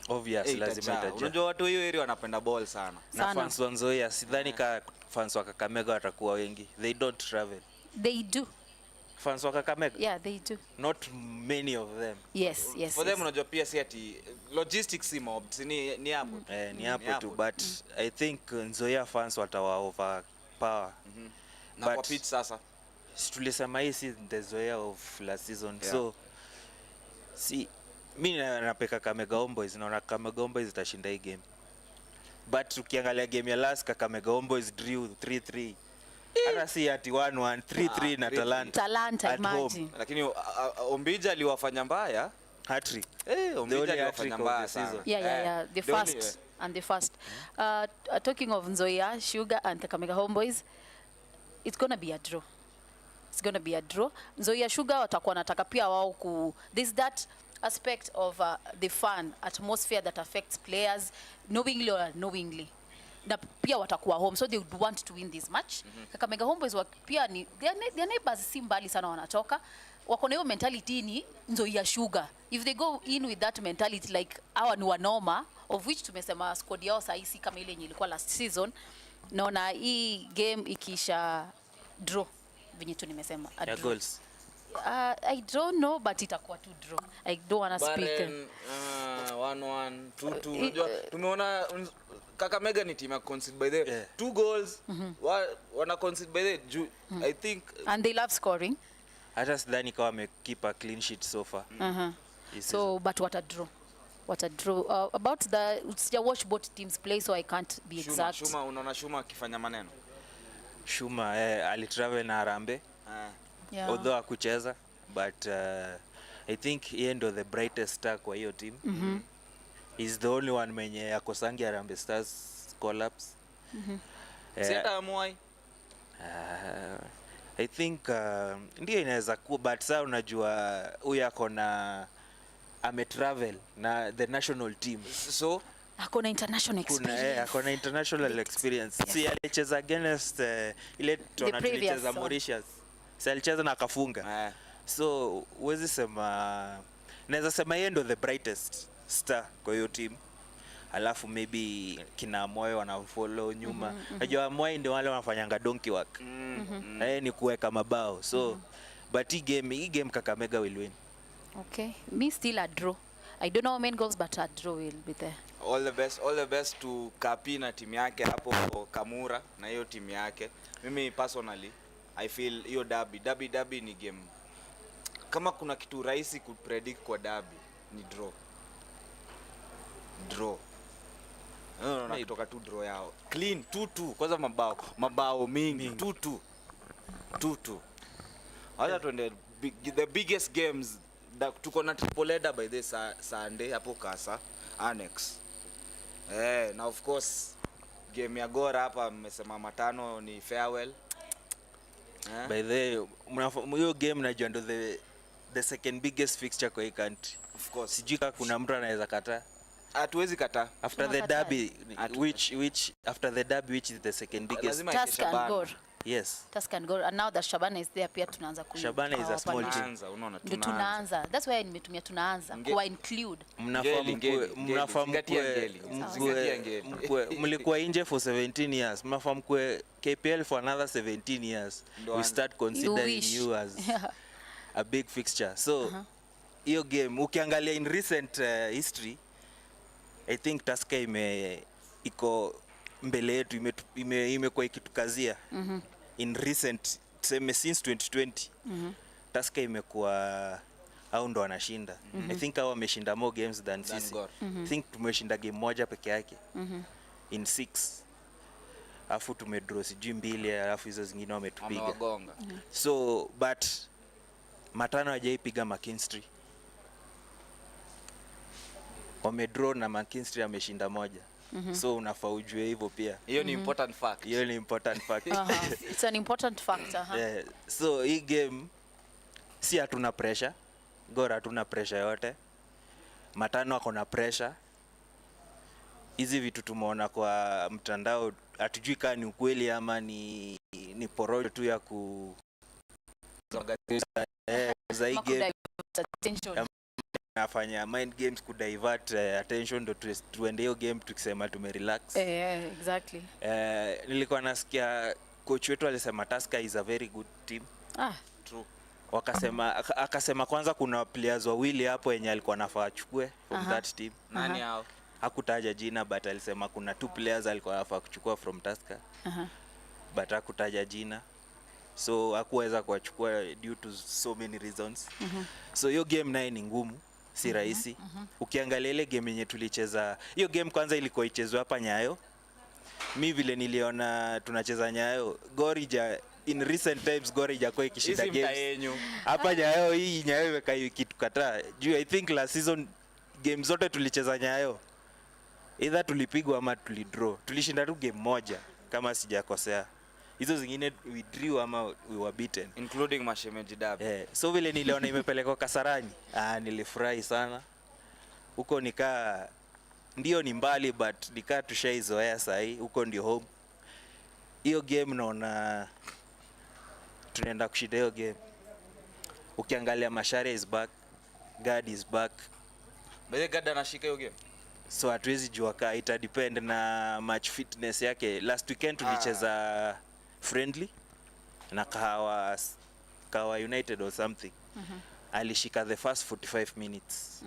Obviously lazima itajaa. Unajua watu hiyo area wanapenda ball sana. Na fans wa Nzoia sidhani ka fans wa Kakamega watakuwa wengi. They don't travel. They do. Fans wa Kakamega? Yeah, they do. Not many of them. Yes. For them unajua pia si ati logistics si mob, ni hapo. Ni hapo tu, but I think Nzoia fans watawa overpower. Na kwa pitch sasa tulisema hii si the Zoea of last season. Yeah. So si mi napeka Kakamega Homeboys, naona Kakamega Homeboys itashinda hii game. But ukiangalia game ya last Kakamega Homeboys drew 3-3. Hata si ati 1-1, 3-3 na 3-3. Talanta, at home. imagine. Lakini Ombija aliwafanya mbaya. Hat-trick. Ombija aliwafanya mbaya season. sana. Yeah. The first and the first. Talking of Nzoia, Sugar and Kakamega Homeboys, it's gonna be a draw. It's gonna be a draw. Nzoia Sugar watakuwa nataka pia wao there's that aspect of the fun atmosphere that affects players knowingly or unknowingly. Na pia watakuwa home, so they would want to win this match. Kakamega Homeboys pia ni their neighbors si mbali sana wanatoka. Wako na hiyo mentality ni Nzoia Sugar. If they go in with that mentality like hawa ni wanoma, of which tumesema squad yao saisi kama ile yenye ilikuwa last season, naona hii game ikisha draw venye tu nimesema a draw. Goals. I don't know, but itakuwa tu draw. I don't wanna speak. 1-1, 2-2. Unajua tumeona Kakamega ni team ya concede by the 2 goals. Wana concede by the I think And they love scoring. Hata sidhani kama wamekeep a clean sheet so far. So but what a draw. About the sija watch both teams play, so I can't be exact. Shuma, unaona Shuma akifanya maneno. Shuma alitravel na Harambee. Yeah. Although hakucheza, but I think he ndo the brightest star kwa hiyo team. He's the only one mwenye akosangi Harambee Stars collapse. Siata amwai. I think ndio inaweza kuwa, but saa unajua huyu ako na ametravel na the national team, So Akona international experience. akona international experience. Yes. Si alicheza against ile tona previous tulicheza one. Mauritius. Si alicheza na akafunga. So huwezi sema, naweza sema yeye ndo the brightest star kwa hiyo team. Alafu maybe kina Moyo wanafollow nyuma. Najua Moyo ndio wale wanafanyanga donkey work. Ni kuweka mabao. So but hii game Kakamega will win. Okay. Me still a draw. I don't know how many goals, but a draw will be there. all the best to Kapi na timu yake hapo Kamura na hiyo timu yake. Mimi personally I feel hiyo derby ni game. Kama kuna kitu rahisi kupredict kwa derby ni draw. Na kutoka tu draw yao. Clean 2-2. Kwanza mabao mingi 2-2. Hata tuende the biggest games tuko na triple header by this Sunday hapo Kasa Annex. Na of course game ya Gora hapa mmesema Matano ni farewell. By the hiyo game najua ndo the second biggest fixture kwa hii country. Of course. Sijui kama kuna mtu anaweza kataa. Hatuwezi kataa. After the derby which is the second biggest. Lazima Tusk and Gor. Yes. Tusk and Gor. And now that Shabana is there, pia tunaanza Shabana is a small team. Unaona Ndio tunaanza. That's why nimetumia tunaanza kwa include. Mlikuwa nje for 17 years. Mnafahamu kwa KPL for another 17 years. We start considering you as a big fixture. So hiyo game ukiangalia in recent history, I think Tusk iko mbele yetu, imekuwa ikitukazia in recent since 2020. Tusk imekuwa au ndo wanashinda. I think hao wameshinda more games than sisi. I think tumeshinda game moja peke yake in 6. Alafu tumedraw sijui 2, alafu hizo zingine wametupiga. So but Matano hajaipiga McKinstry. Wamedraw na McKinstry ameshinda moja. So unafaa ujue hivyo pia. Hiyo ni important fact. It's an important factor. So hii game si hatuna pressure. Gora hatuna pressure yote. Matano ako na pressure. Hizi vitu tumeona kwa mtandao hatujui kama ni ukweli ama ni porojo tu ya ku za hii game. Nafanya mind games ku divert attention ndo tuende hiyo game tukisema tumerelax. Exactly. Nilikuwa nasikia coach wetu alisema Tusker is a very good team. True. Akasema kwanza kuna players wawili hapo yenye alikuwa anafaa achukue from that team. Nani hao? Hakutaja jina but alisema kuna 2 players alikuwa anafaa kuchukua from Tusker. But hakutaja jina. so hakuweza kuwachukua due to so many reasons. So hiyo game naye ni ngumu, si rahisi. Ukiangalia ile game yenye tulicheza, hiyo game kwanza ilikuwa ichezwe hapa Nyayo. Mi vile niliona tunacheza Nyayo, Gorija in recent times Gorija kwa ikishinda games hapa Nyayo. Hii Nyayo imekaa kitu kataa juu. I think last season game zote tulicheza Nyayo either tulipigwa ama tulidraw. Tulishinda tu game moja kama sijakosea, hizo zingine we drew ama we were beaten, including mashemeji derby. So vile niliona imepelekwa Kasarani, nilifurahi sana huko. Nikaa ndio ni mbali but nikaa tushaizoea sahi, huko ndio home. Hiyo game naona tunaenda kushinda hiyo game. Ukiangalia Macharia is back, God is back. Bale God anashika hiyo game, so hatuwezi jua kaa, ita depend na match fitness yake. Last weekend tulicheza friendly na Kahawa United or something. Alishika the first 45 minutes.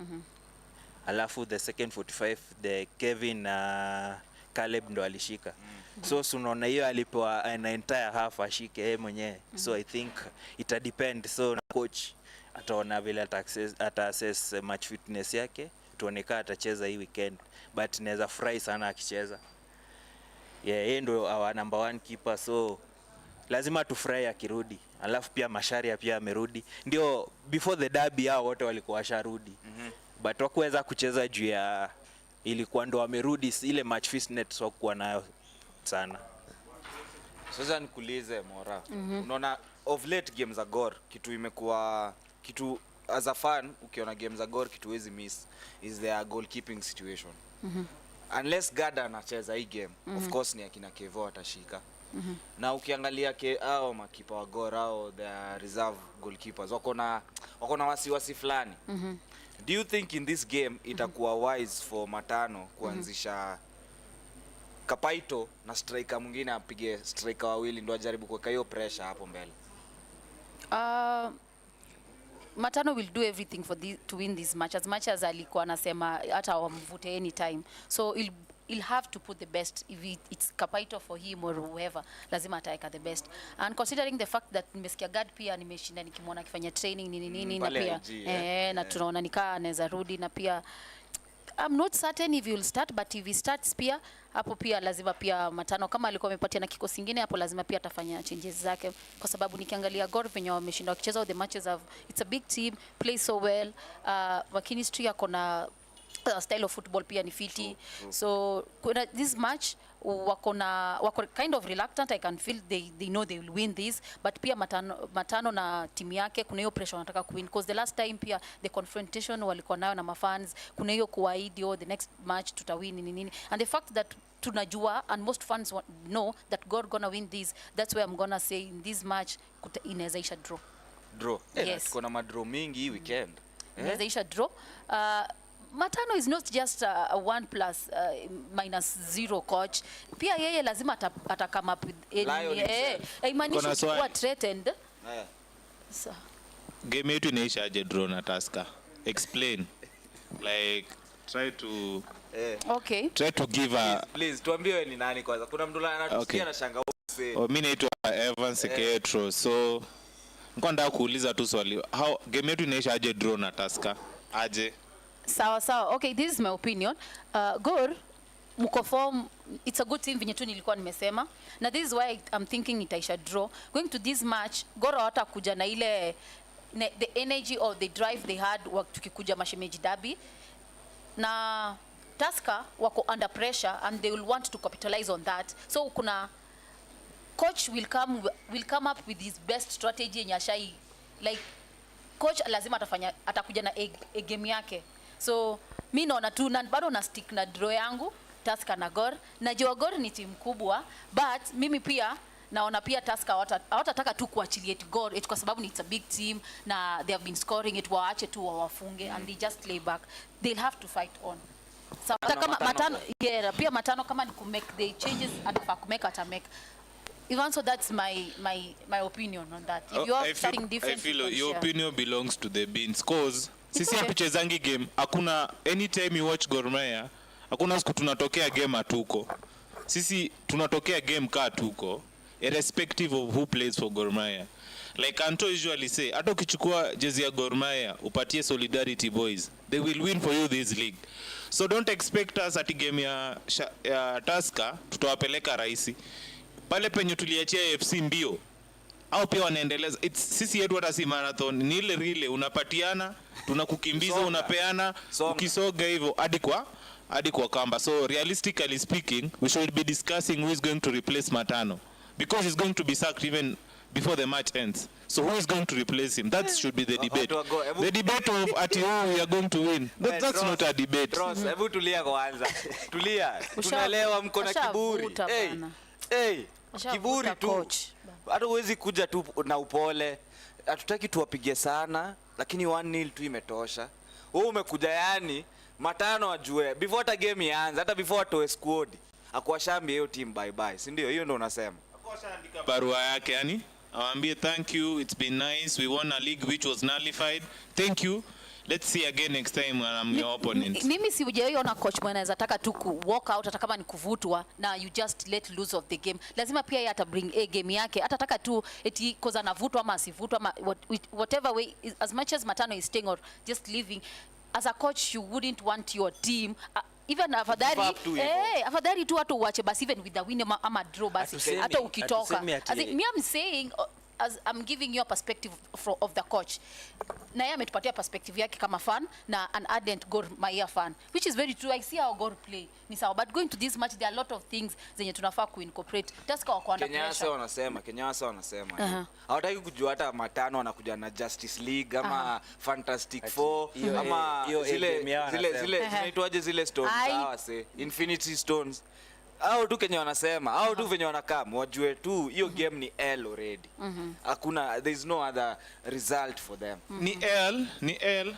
Alafu the second 45 the Kevin na Caleb ndo alishika. So unaona hiyo alipewa an entire half ashike yeye mwenyewe. So I think ita depend, so na coach ataona vile ata assess match fitness yake, tuoneka atacheza hii weekend, but naweza furahi sana akicheza. Yeye ndo our number 1 keeper, so lazima tufurahi akirudi. Alafu pia Macharia pia amerudi, ndio before the derby hao wote walikuwa washarudi. But wakuweza kucheza juu ya ilikuwa ndo wamerudi, ile match fitness wakuwa nayo sana. Sasa nikuulize Mora, unaona of late games za Gor kitu imekuwa kitu as a fan, ukiona games za Gor kitu wezi miss is their goalkeeping situation. Unless Gada anacheza hii game, of course ni akina Kevo atashika. Na ukiangalia hao makipa wa Gor au the reserve goalkeepers wako na wasiwasi fulani. Do you think in this game itakuwa wise for Matano kuanzisha Kapaito na striker mwingine apige striker wawili ndio ajaribu kuweka hiyo pressure hapo mbele? Matano will do everything to win this match, as much as alikuwa anasema hata wamvute anytime. So he'll have to put the best. If it's Kapaito for him or whoever, lazima ataweka the best. And considering the fact that nimesikia God pia nimeshinda nikimwona akifanya training nini na pia na tunaona nikaa anaweza rudi, na pia I'm not certain if you'll start, but if he starts pia hapo pia lazima pia Matano kama alikuwa amepatia na kikosi kingine hapo lazima pia atafanya changes zake, kwa sababu nikiangalia Gor venye wameshinda wakicheza the matches of it's a big team, play so well. Wakinistry yako na style of football pia ni fiti. So this match wako kind of reluctant. I can feel they know they will win this, but pia Matano na timu yake kuna hiyo pressure wanataka kuwin, because the last time pia the confrontation walikuwa nayo na mafans, kuna hiyo kuahidi the next match tutawin nini, and the fact that tunajua and most fans know that God gonna win this, that's why I'm gonna say in this match inaweza isha draw. Yes. Kuna madraw mingi hii weekend. Inaweza isha draw. Matano is not just a 1+-0 coach. Pia yeye lazima atakama imaanisha kuwa threatened. So game yetu inaisha aje draw na Tusker? Explain. Like try to try to give please tuambie wewe ni nani kwanza. Kuna mtu anatusikia na shanga use. Mimi naitwa Evans Ketro. So niko nataka kuuliza tu swali. How game yetu inaisha aje draw na Tusker? Aje? Sawa. Okay, this is my opinion. Gor mko form, it's a good team venye tu nilikuwa nimesema, na this is why I'm thinking itaisha draw. Going to this match Gor hawatakuja na ile the energy or the drive they had tukikuja mashemeji derby, na Tusker wako under pressure and they will want to capitalize on that. So kuna coach will come up with his best strategy yenye ashai, like coach lazima atakuja na a game yake. So mimi naona tu na bado na stick na draw yangu Tusker na Gor. Najua Gor ni timu kubwa, but mimi pia naona pia Tusker hawatataka tu kuachilie Gor kwa sababu it's a big team na they have been scoring it, waache tu wawafunge and they just lay back. They'll have to fight on. So kama Matano pia Matano kama ni make the changes atafaa kumeka atamake. Even so, that's my opinion on that. If you have something different, I feel your opinion belongs to the beans, cause sisi hatuchezangi game. Hakuna anytime you watch Gor Mahia, hakuna siku tunatokea game atuko. Sisi tunatokea game ka tuko. irrespective of who plays for Gor Mahia. Like Anto usually say, hata ukichukua jezi ya Gor Mahia upatie Solidarity Boys, they will win for you this league. So don't expect us at game ya Tusker tutawapeleka rahisi. Pale penye tuliachia FC mbio au pia wanaendeleza. Sisi yetu hata si marathon, ni ile rile unapatiana, tunakukimbiza, unapeana, ukisoga hivyo hadi kwa kamba. So realistically speaking, we should be discussing who is going to replace Matano, because he's going to be sacked even before the match ends. So who is going to replace him? That should be the debate. The debate of at we are going to win. That's not a debate. Hebu tulia kwanza. Tulia. Tunaelewa mko na kiburi. Hey. Kiburi tu. Hata huwezi kuja tu na upole. Hatutaki tuwapige sana, lakini 1-0 tu imetosha. Wewe umekuja yani Matano ajue before hata game ianze, hata before atoe squad. Akuashambia hiyo team bye bye. Si ndio? Hiyo ndio unasema. Akuashaandika barua yake yani. Awambie thank you, it's been nice, we won a league which was nullified. Thank you. Let's see again next time when I'm your opponent. Mimi si hujaiona coach mwenye anaweza taka tu ku walk out hata kama ni kuvutwa na you just let loose of the game. Lazima pia yeye ata bring a game yake. Atataka tu eti cause anavutwa ama asivutwa ama whatever way, as much as Matano is staying or just leaving, as a coach you wouldn't want your team even afadhali tu watu uache basi even with the win ama draw basi hata ukitoka. As in, me I'm saying as I'm giving you a perspective of the coach. Na yeye ametupatia perspective yake kama fan na an ardent Gor Mahia fan, which is very true. I see how Gor play. Ni sawa, but going to this match there are a lot of things zenye tunafaa kuincorporate. Tusker wako under pressure. Kenya wanasema. Hawataki kujua hata Matano anakuja na Justice League ama Fantastic Four ama zile zinaitwaje zile stones sawa se Infinity Stones. Hao tu Kenya wanasema, hao tu venye wanakaa wajue tu hiyo game ni L already. Hakuna, there is no other result for them. Ni L.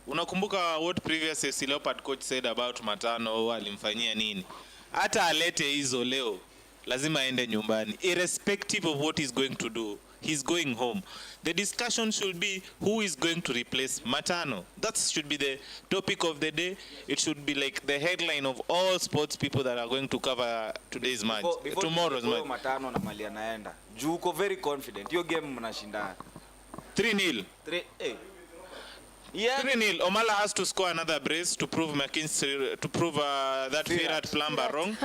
Unakumbuka what previous FC Leopard coach said about Matano, alimfanyia nini? Hata alete hizo leo, lazima aende nyumbani. Irrespective of what he's going to do, he's going home. The discussion should be who is going to replace Matano. That should be the topic of the day. It should be like the headline of all sports people that are going to cover today's match, tomorrow's match. Matano na mali anaenda. Juu uko very confident. Hiyo game mnashindana. 3-0. 3-0. 3-0. Omala has to score another brace to prove that Firat Plumber wrong.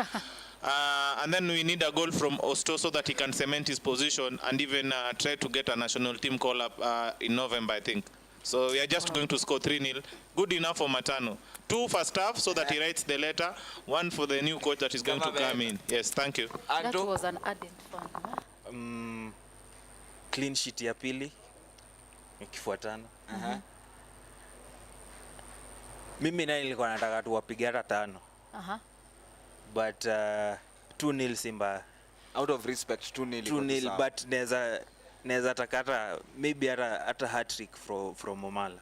And then we need a goal from Osto so that he can cement his position and even try to get a national team call up in November, I think. So we are just going to score 3-0. Good enough for Matano. 2 first half so that he writes the letter. 1 for the new coach that is going to come in. Yes, thank you. That was an ardent fan. Clean sheet ya pili ikifuatana. Mimi naye nilikuwa nataka tuwapige hata 5. But 2-0 Simba. Out of respect 2-0 but neza takata maybe hata hat-trick from Omala.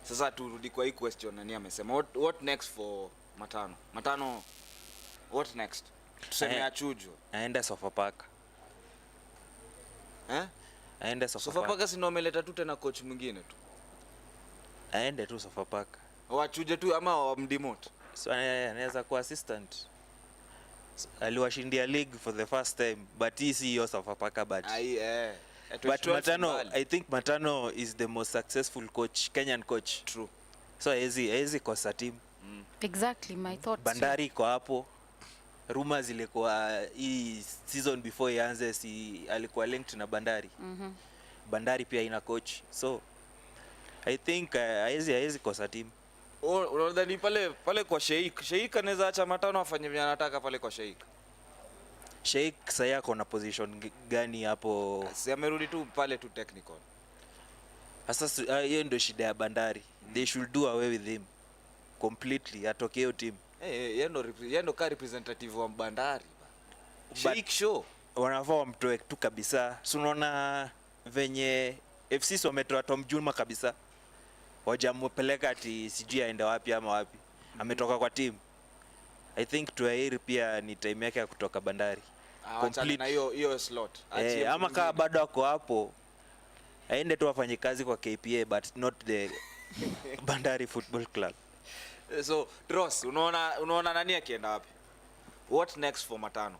Sasa turudi kwa hii question nani amesema what next for Matano what next? Tuseme achujo. Aende Sofapaka. Aende Sofapaka si ndio ameleta tu tena coach mwingine tu. Aende tu Sofapaka. Wachuje tu ama wamdemote. So anaweza kuwa assistant. Aliwashindia league for the first time, but he see yours of Sofapaka but Matano, I think Matano is the most successful coach, Kenyan coach. True. So hezi kosa team. Exactly my thoughts. Bandari iko hapo. Rumors ilikuwa hii season before ianze alikuwa linked na Bandari. Bandari pia ina coach. So I think hezi kosa team. Unadhani pale kwa Sheikh anaweza acha Matano afanye vile anataka pale kwa Sheikh? Sheikh sasa yako na position gani hapo? Si amerudi tu pale tu technical. Sasa hiyo ndio shida ya Bandari. They should do away with him completely, atoke hiyo team. Yeye ndo ka representative wa Bandari. Sheikh show wanafaa wamtoe tu kabisa. Unaona venye FC wametoa Tom Juma kabisa. Wajampeleka ati sijui aende wapi ama wapi. Ametoka kwa team. I think Tuairi pia ni time yake ya kutoka Bandari. Complete na hiyo slot. Ama kama bado ako hapo aende tu afanye kazi kwa KPA but not the Bandari Football Club. So Dross, unaona nani akienda wapi? What next for Matano?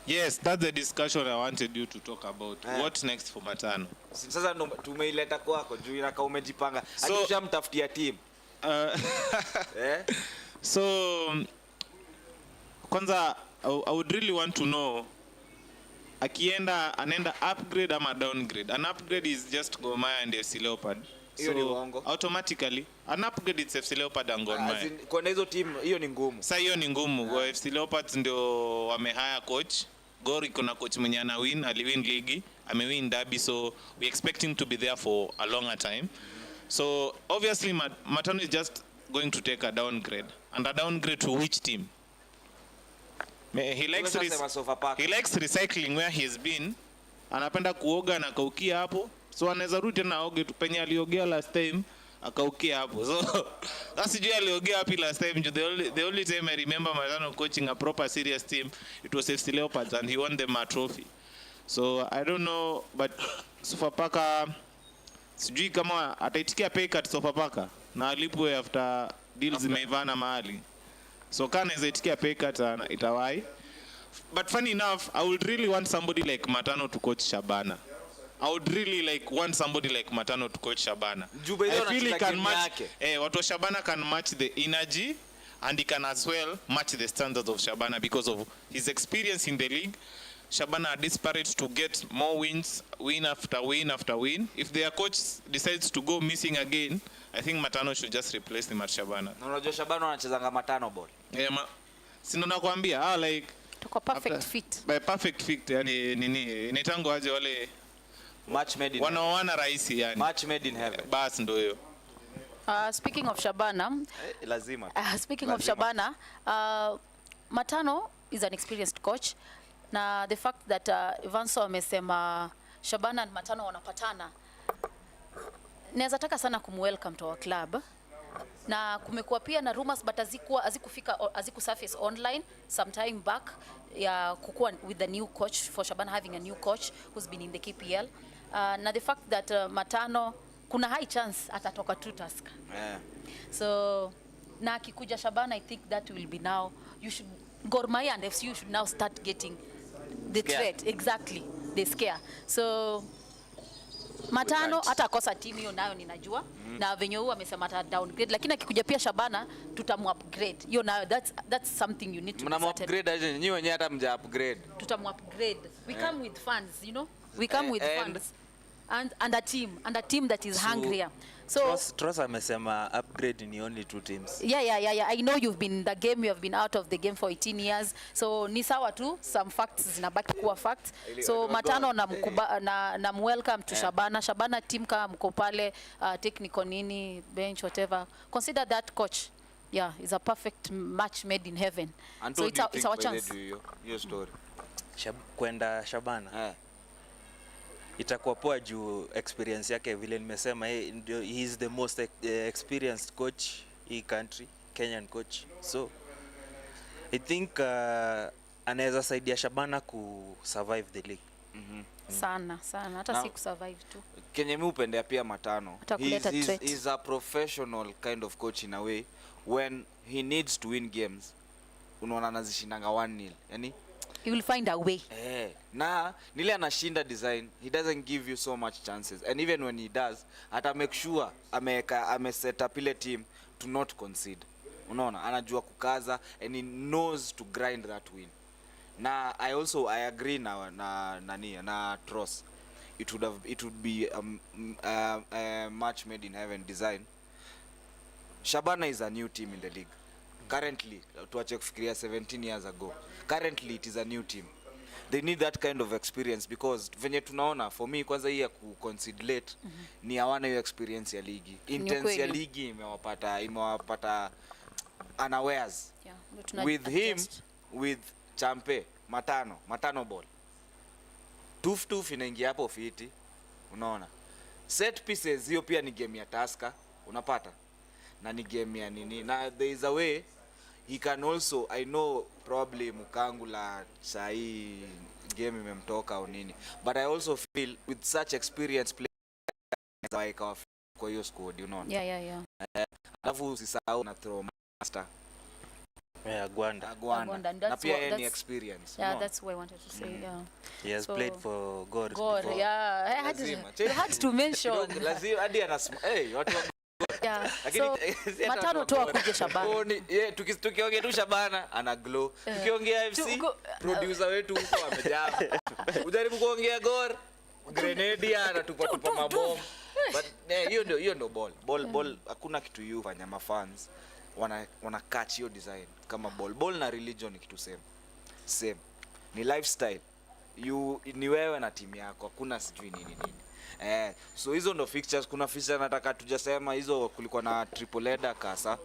Yes, that's the discussion I wanted you to talk about. What next for Matano? Sasa ndo tumeileta kwako juu inakaa umejipanga. So- Akishamtafutia team. So, kwanza, I would really want to know, anaenda upgrade ama downgrade? An upgrade is just Gor Mahia and FC Leopard. Hiyo ni uongo. Automatically, an upgrade is FC Leopard and Gor Mahia. Kwa hizo team hiyo ni ngumu. Sasa hiyo ni ngumu. FC Leopards ndio wamehire coach. Gor iko na coach mwenye aliwin ligi, amewin derby, so we expect him to be there for a longer time. So obviously Matano is just going to take a downgrade. And a downgrade to which team? He likes recycling where he's been. Anapenda kuoga na kaukia hapo. So anaweza rudi tena aoge tu penye aliogea last time akaukia hapo. So that's why aliogea hapo last time. The only time I remember Matano coaching a proper serious team, it was FC Leopards and he won them a trophy. So I don't know, but Sofapaka sijui kama ataitikia pay cut Sofapaka na alipwe after deals zimeivana mahali. So kana itaitikia pay cut itawai. But funny enough, I would really want somebody like Matano to coach Shabana. I would really want somebody like Matano to coach Shabana. I feel he can match, watu Shabana can match the energy and he can as well match the standards of Shabana because of his experience in the league. Shabana are desperate to get more wins, win after win after win. If their coach decides to go missing again, I think Matano should just replace him at Shabana. Unajua Shabana wanachezanga Matano ball. Sino nakwambia, like tuko perfect fit. By perfect fit, yani nini inaitangwa aje wale match made in wanaoana rahisi yani. Match made in heaven. Bas ndio hiyo. Speaking of Shabana, lazima. Speaking of Shabana, Matano is an experienced coach. Na the fact that Ivanso amesema Shabana and Matano wanapatana, naweza taka sana kumwelcome to our club. Na kumekuwa pia na rumors but aziku surface online sometime back ya kukua with the new coach for Shabana, having a new coach who's been in the KPL. Na the fact that Matano kuna high chance atatoka tu Tusker. So na akikuja Shabana, I think that will be now, Gor Mahia and FCU should now start getting the threat. Exactly, they scare. So Matano hata kosa timu hiyo nayo ninajua, na venye huwa amesema ata downgrade, lakini akikuja pia Shabana tutamu-upgrade. Hiyo nayo that's something you need to upgrade aje nyinyi wenyewe hata mja upgrade. Tutamu-upgrade. We come with funds, you know. We come with funds and a team that is hungrier. So Tross amesema upgrade ni only 2 teams. Yeah. I know you've been in the game, you have been out of the game for 18 years. So ni sawa tu, some facts zinabaki kuwa facts. So Matano na welcome to Shabana. Shabana team kama mko pale, technical nini, bench, whatever. Consider that coach. Yeah, is a perfect match made in heaven. And so it's our chance. Your story. Kwenda Shabana. Itakuwa poa juu experience yake vile nimesema, he is the most experienced coach in country, Kenyan coach. So I think anaweza saidia Shabana ku survive the league. Sana hata si ku survive tu. Kenye mimi upendea pia Matano. He's a professional kind of coach in a way. When he needs to win games, unaona anazishindanga 1-0. Yani he will find a way. Na nile anashinda design, he doesn't give you so much chances, and even when he does, ata make sure set up ile team to not concede. Unaona anajua kukaza and he knows to grind that win. Na I agree na Tross. It would be a match made in heaven design. Shabana is a new team in the league. Currently, tuache kufikiria 17 years ago. Currently, it is a new team. They need that kind of experience because venye tunaona, for me, kwanza hii ya kuconcede late, ni hawana hiyo experience ya ligi. Intense ya ligi imewapata unawares. With him, with Champe, Matano ball. Tuf inaingia hapo fiti, unaona. Set pieces, hiyo pia ni game ya Tusker, unapata. Na ni game ya nini. Na there is a way he can also, I know probably Mukangula sahi game imemtoka au nini, but I also feel with such experienced players like kwa hiyo squad, you know. Yeah. Alafu usisahau na throw master Gwanda. Gwanda. And Na that's pia what- yeye ni that's- experience. Yeah, no? that's what I wanted to say. Yeah. He has So- played for Gor. God, before. yeah. I had Lazima. to, you had to mention. Lazima hadi watu wa Yeah. lakini So, si hata Matano watu tu wa Gor. akuje Shabana. Oh, tukiongea tu Shabana ana glow. Tukiongea FC producer wetu huko amejaa. Ujaribu kuongea Gor, grenade anatupa mabomu. But hiyo ndio ball hakuna kitu yu fanya mafans wana catch hiyo design kama ball na religion ni kitu same ni lifestyle ni wewe na timu yako, hakuna sijui nini so hizo ndo fixtures. Kuna fixture nataka tujasema hizo, kulikuwa na triple header Kasa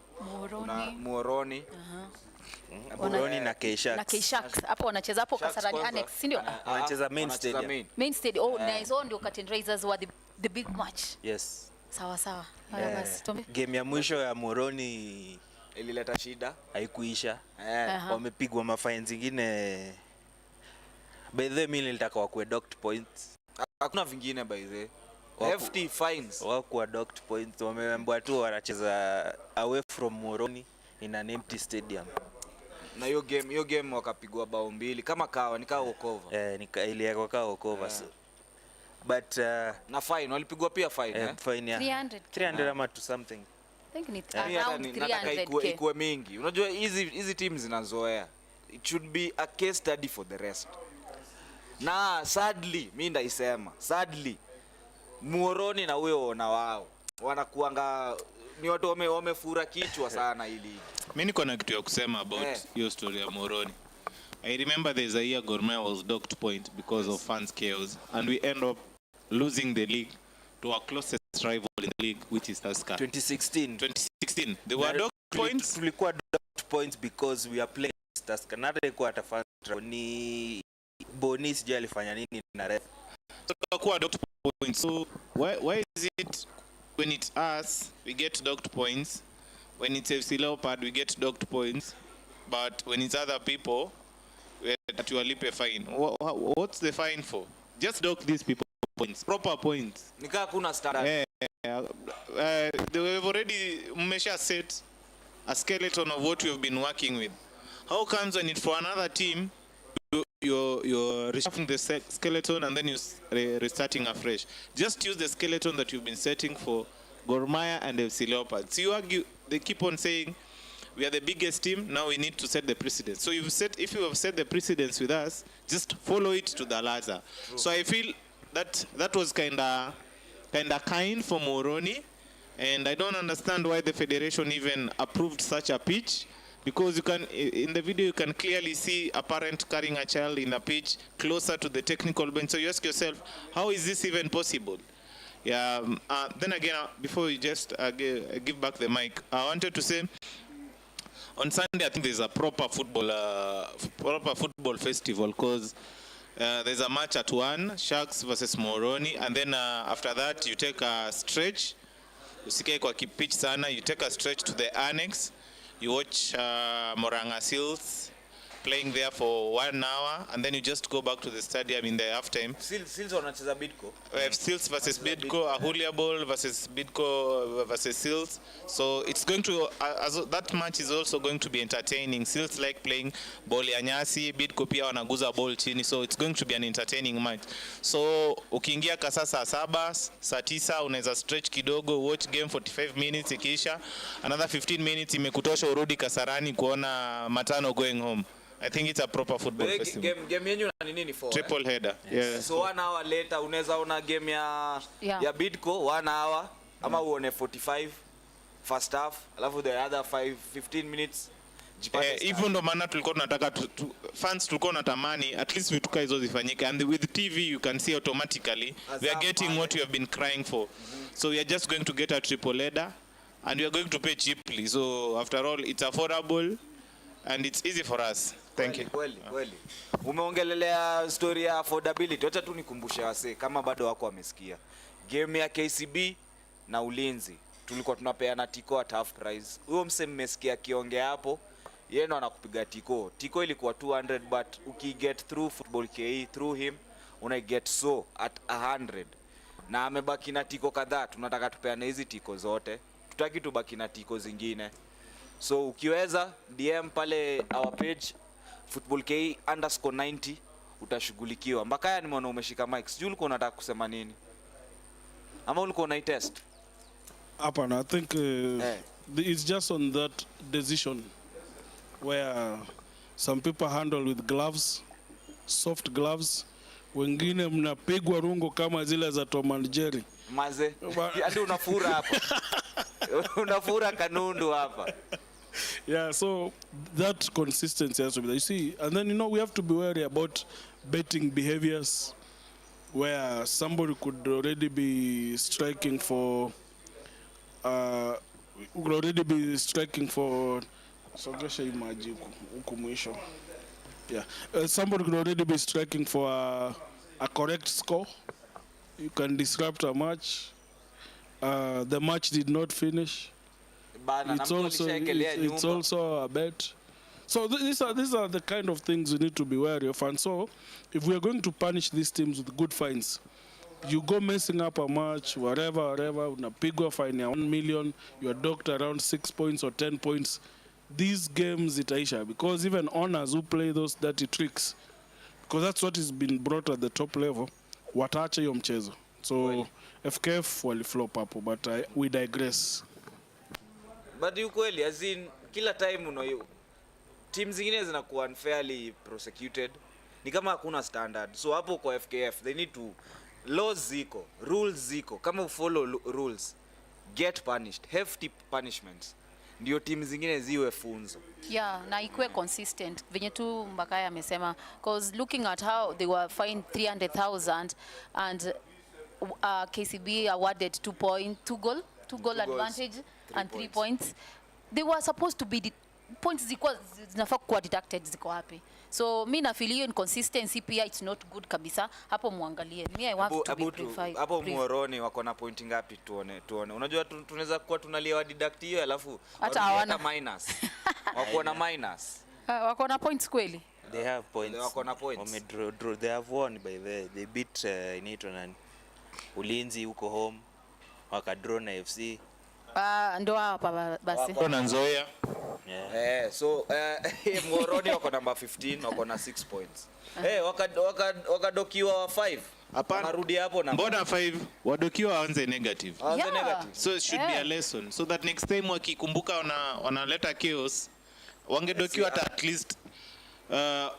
kuna Muoroni Buroni na K-Sharks. Na K-Sharks hapo wanacheza hapo Kasarani Annex, si ndio? Wanacheza main stadium. Main stadium. Oh, nice. Ndio curtain raisers were the big match. Yes. Sawa. Haya basi. Tombe. Game ya mwisho ya Moroni ilileta shida, haikuisha. Aha. Wamepigwa mafine zingine. By the way, mimi nilitaka wakuwe docked points. hakuna vingine by the FT fines. Wakuwa docked points. Wameambiwa tu wanacheza away from Moroni in an empty stadium. Na hiyo game wakapigwa bao 2 kama kawa nikaa walkover. Iliwekwa kama walkover. But na fine walipigwa pia fine fine ya 300 ama to something. I think it's Mimi around nataka 300k. ikuwe mingi. Unajua hizi teams zinazoea. It should be a case study for the rest. Na sadly mimi ndaisema Muoroni na huyo na wao wanakuanga ni watu wamefura kichwa sana ili. Mimi niko na kitu ya kusema about hiyo story ya Moroni. I remember there's a year Gor Mahia was docked point because of fans chaos, and we end up losing the league to our closest rival in the league, which is Tusker. 2016 they were docked points. Tulikuwa docked points because we are playing Tusker. Nata ilikuwa atafanya ni Boni sijui alifanya nini na ref. So tulikuwa docked points. So why is it when it's us we get docked points, when it's FC Leopard we get docked points, but when it's other people that you walipe fine? What's the fine for? Just dock these people points, proper points. Nikaa kuna standard. They have already mmesha set a skeleton of what we have been working with. How comes when it's for another team you're reshuffling the skeleton and then you're restarting afresh? Just use the skeleton that you've been setting for Gor Mahia and FC Leopards. So you argue, they keep on saying we are the biggest team, now we need to set the precedence. So if you have set the precedence with us, just follow it to the latter. So I feel that was kinda kind for Moroni, and I don't understand why the federation even approved such a pitch, because you can, in the video you can clearly see a parent carrying a child in a pitch closer to the technical bench. So you ask yourself, how is this even possible? Yeah. Then again, before you just give back the mic, I wanted to say, on Sunday I think there's a proper football festival, because there's a match at 1, Sharks versus Moroni, and then after that you take a stretch. Usikae kwa pitch sana, you take a stretch to the annex. You watch Moranga Seals playing there for 1 hour, and then you just go back to the stadium in the halftime. Seals wanacheza Bidco. Seals versus Bidco, Ahulia Ball versus Bidco versus Seals. So it's going to, that match is also going to be entertaining. Seals like playing ball ya nyasi, Bidco pia wanaguza ball chini, so it's going to be an entertaining match. So ukiingia kasa saa 7, saa 9 unaweza stretch kidogo, watch game 45 minutes ikiisha, another 15 minutes imekutosha urudi Kasarani kuona Matano going home. I think it's a proper football festival. Game yenyu na nini for? Triple header. Yeah. So 1 hour later unaweza ona game ya Bidco 1 hour ama uone 45 first half, alafu the other 15 minutes hivyo ndo maana tulikuwa tunataka fans tulikuwa natamani at least vitu hizo zifanyike, and with TV you can see automatically we are getting what you have been crying for. So we are just going to get a triple header and we are going to pay cheaply. So after all it's affordable and it's easy for us. Thank you. Kweli. Umeongelelea story ya affordability. Acha tu nikumbushe wase kama bado wako wamesikia. Game ya KCB na Ulinzi tulikuwa tunapeana tiko at half price. Huyo mse mmesikia kiongea hapo, yeye ndo anakupiga tiko. Tiko ilikuwa 200, but ukiget through football KE through him una get so at 100. Na amebaki na tiko kadhaa, tunataka tupeane hizi tiko zote. Tutaki tubaki na tiko zingine. So ukiweza DM pale our page footballk_90 utashughulikiwa. Mbakaya nimeona umeshika mic. Sijui ulikuwa unataka kusema nini? Ama ulikuwa unaitest? Hapana, I think it's just on that decision where some people handle with gloves, soft gloves. Wengine mnapigwa rungo kama zile za Tom and Jerry. Maze. Hadi unafura hapa. Unafura kanundu hapa. Yeah, so that consistency has to be there. You see, and then, you know, we have to be wary about betting behaviors where somebody could already be striking for sogesha imaji huku mwisho. Yeah, somebody could already be striking for a correct score. You can disrupt a match. The match did not finish. It's also a bet. So these are the kind of things we need to be wary of. And so, if we are going to punish these teams with good fines, you go messing up a match, whatever, unapigwa fine ya 1 million, you are docked around 6 points or 10 points. These games itaisha, because even owners who play those dirty tricks, because that's what has been brought at the top level, wataacha hiyo mchezo. So FKF waliflop hapo, but we digress. But ukweli, as in, kila time teams zingine zinakuwa unfairly prosecuted. Ni kama hakuna standard. So hapo kwa FKF, they need to, laws ziko, rules ziko. Kama ufollow rules, get punished, hefty punishments. Ndio teams zingine ziwe funzo. Yeah, na ikuwe consistent. Venye tu Mbakaya amesema, because looking at how they were fined 300,000 and KCB awarded 2 goal advantage and 3 points. They were supposed to be points zinafaa kuwa deducted, ziko wapi? So mi na feel hiyo inconsistency pia it's not good kabisa. Hapo muangalie. Me I want to be purified. Hapo Muhoroni wako na point ngapi tuone. Unajua tunaweza kuwa tunalia deduct hiyo alafu hata minus. Wako na minus. Wako na points kweli? They have points. Wako na points. They have won by they beat Ulinzi huko home. Wakadraw na FC. Ndo hapa basi. Kuna Nzoia. So Muhoroni wako number 15, wako na 6 points. Wakadokiwa 5. Hapana. Wanarudi hapo na Mbona 5? Wadokiwa waanze negative. Negative. So it should be a lesson, so that next time wakikumbuka wanaleta chaos, wangedokiwa at least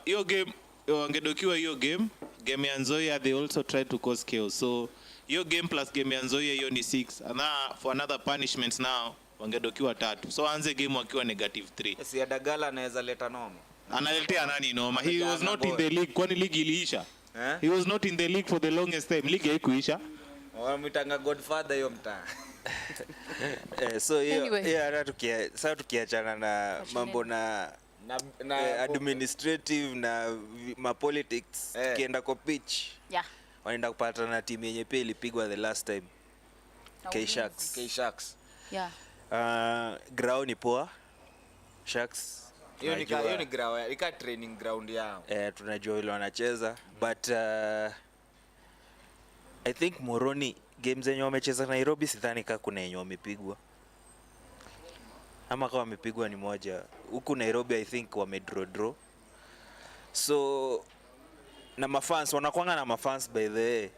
hiyo game, wangedokiwa hiyo game ya Nzoia, they also tried to cause chaos. So hiyo game plus game ya Nzoia hiyo ni 6, and for another punishments now wangedokiwa 3. So anze game wakiwa negative 3. Si Adagala anaweza leta noma. Analetea nani noma? He was not in the league. Kwani league iliisha? He was not in the league for the longest time. League haikuisha. Wamitanga Godfather hiyo mtaa. So hiyo sasa tukiachana na mambo na administrative na politics, kienda kwa pitch. Yeah. Wanaenda kupata na timu yenye pia ilipigwa the last time. K-Sharks. Yeah. Ground ni poa. Sharks. Hiyo ni ground, ika training ground yao. Tunajua ile wanacheza, but I think Moroni games zenye wamecheza Nairobi sidhani kama kuna yenye wamepigwa. Ama kama wamepigwa ni moja. Huku Nairobi I think wamedraw. So na mafans wanakuanga na mafans by the way.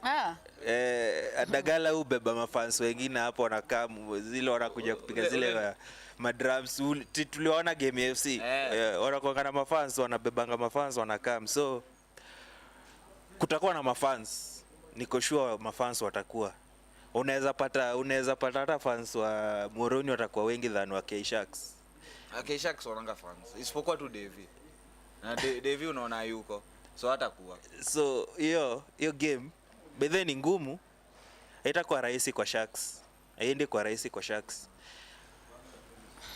Adagala ubeba mafans wengine hapo wanakaa zile wanakuja kupiga zile madrums. Tuliona game ya FC wanakuanga na mafans, wanabebanga mafans wanakaa. So kutakuwa na mafans, niko sure mafans watakuwa. Unaweza pata hata fans wa Moroni watakuwa wengi than wa K-Sharks. K-Sharks wananga fans. Isipokuwa tu Devi. Na Devi unaona yuko. So hatakuwa. So hiyo game bedhe ni ngumu. Haitakuwa rahisi kwa Sharks. Haiendi kwa rahisi kwa Sharks.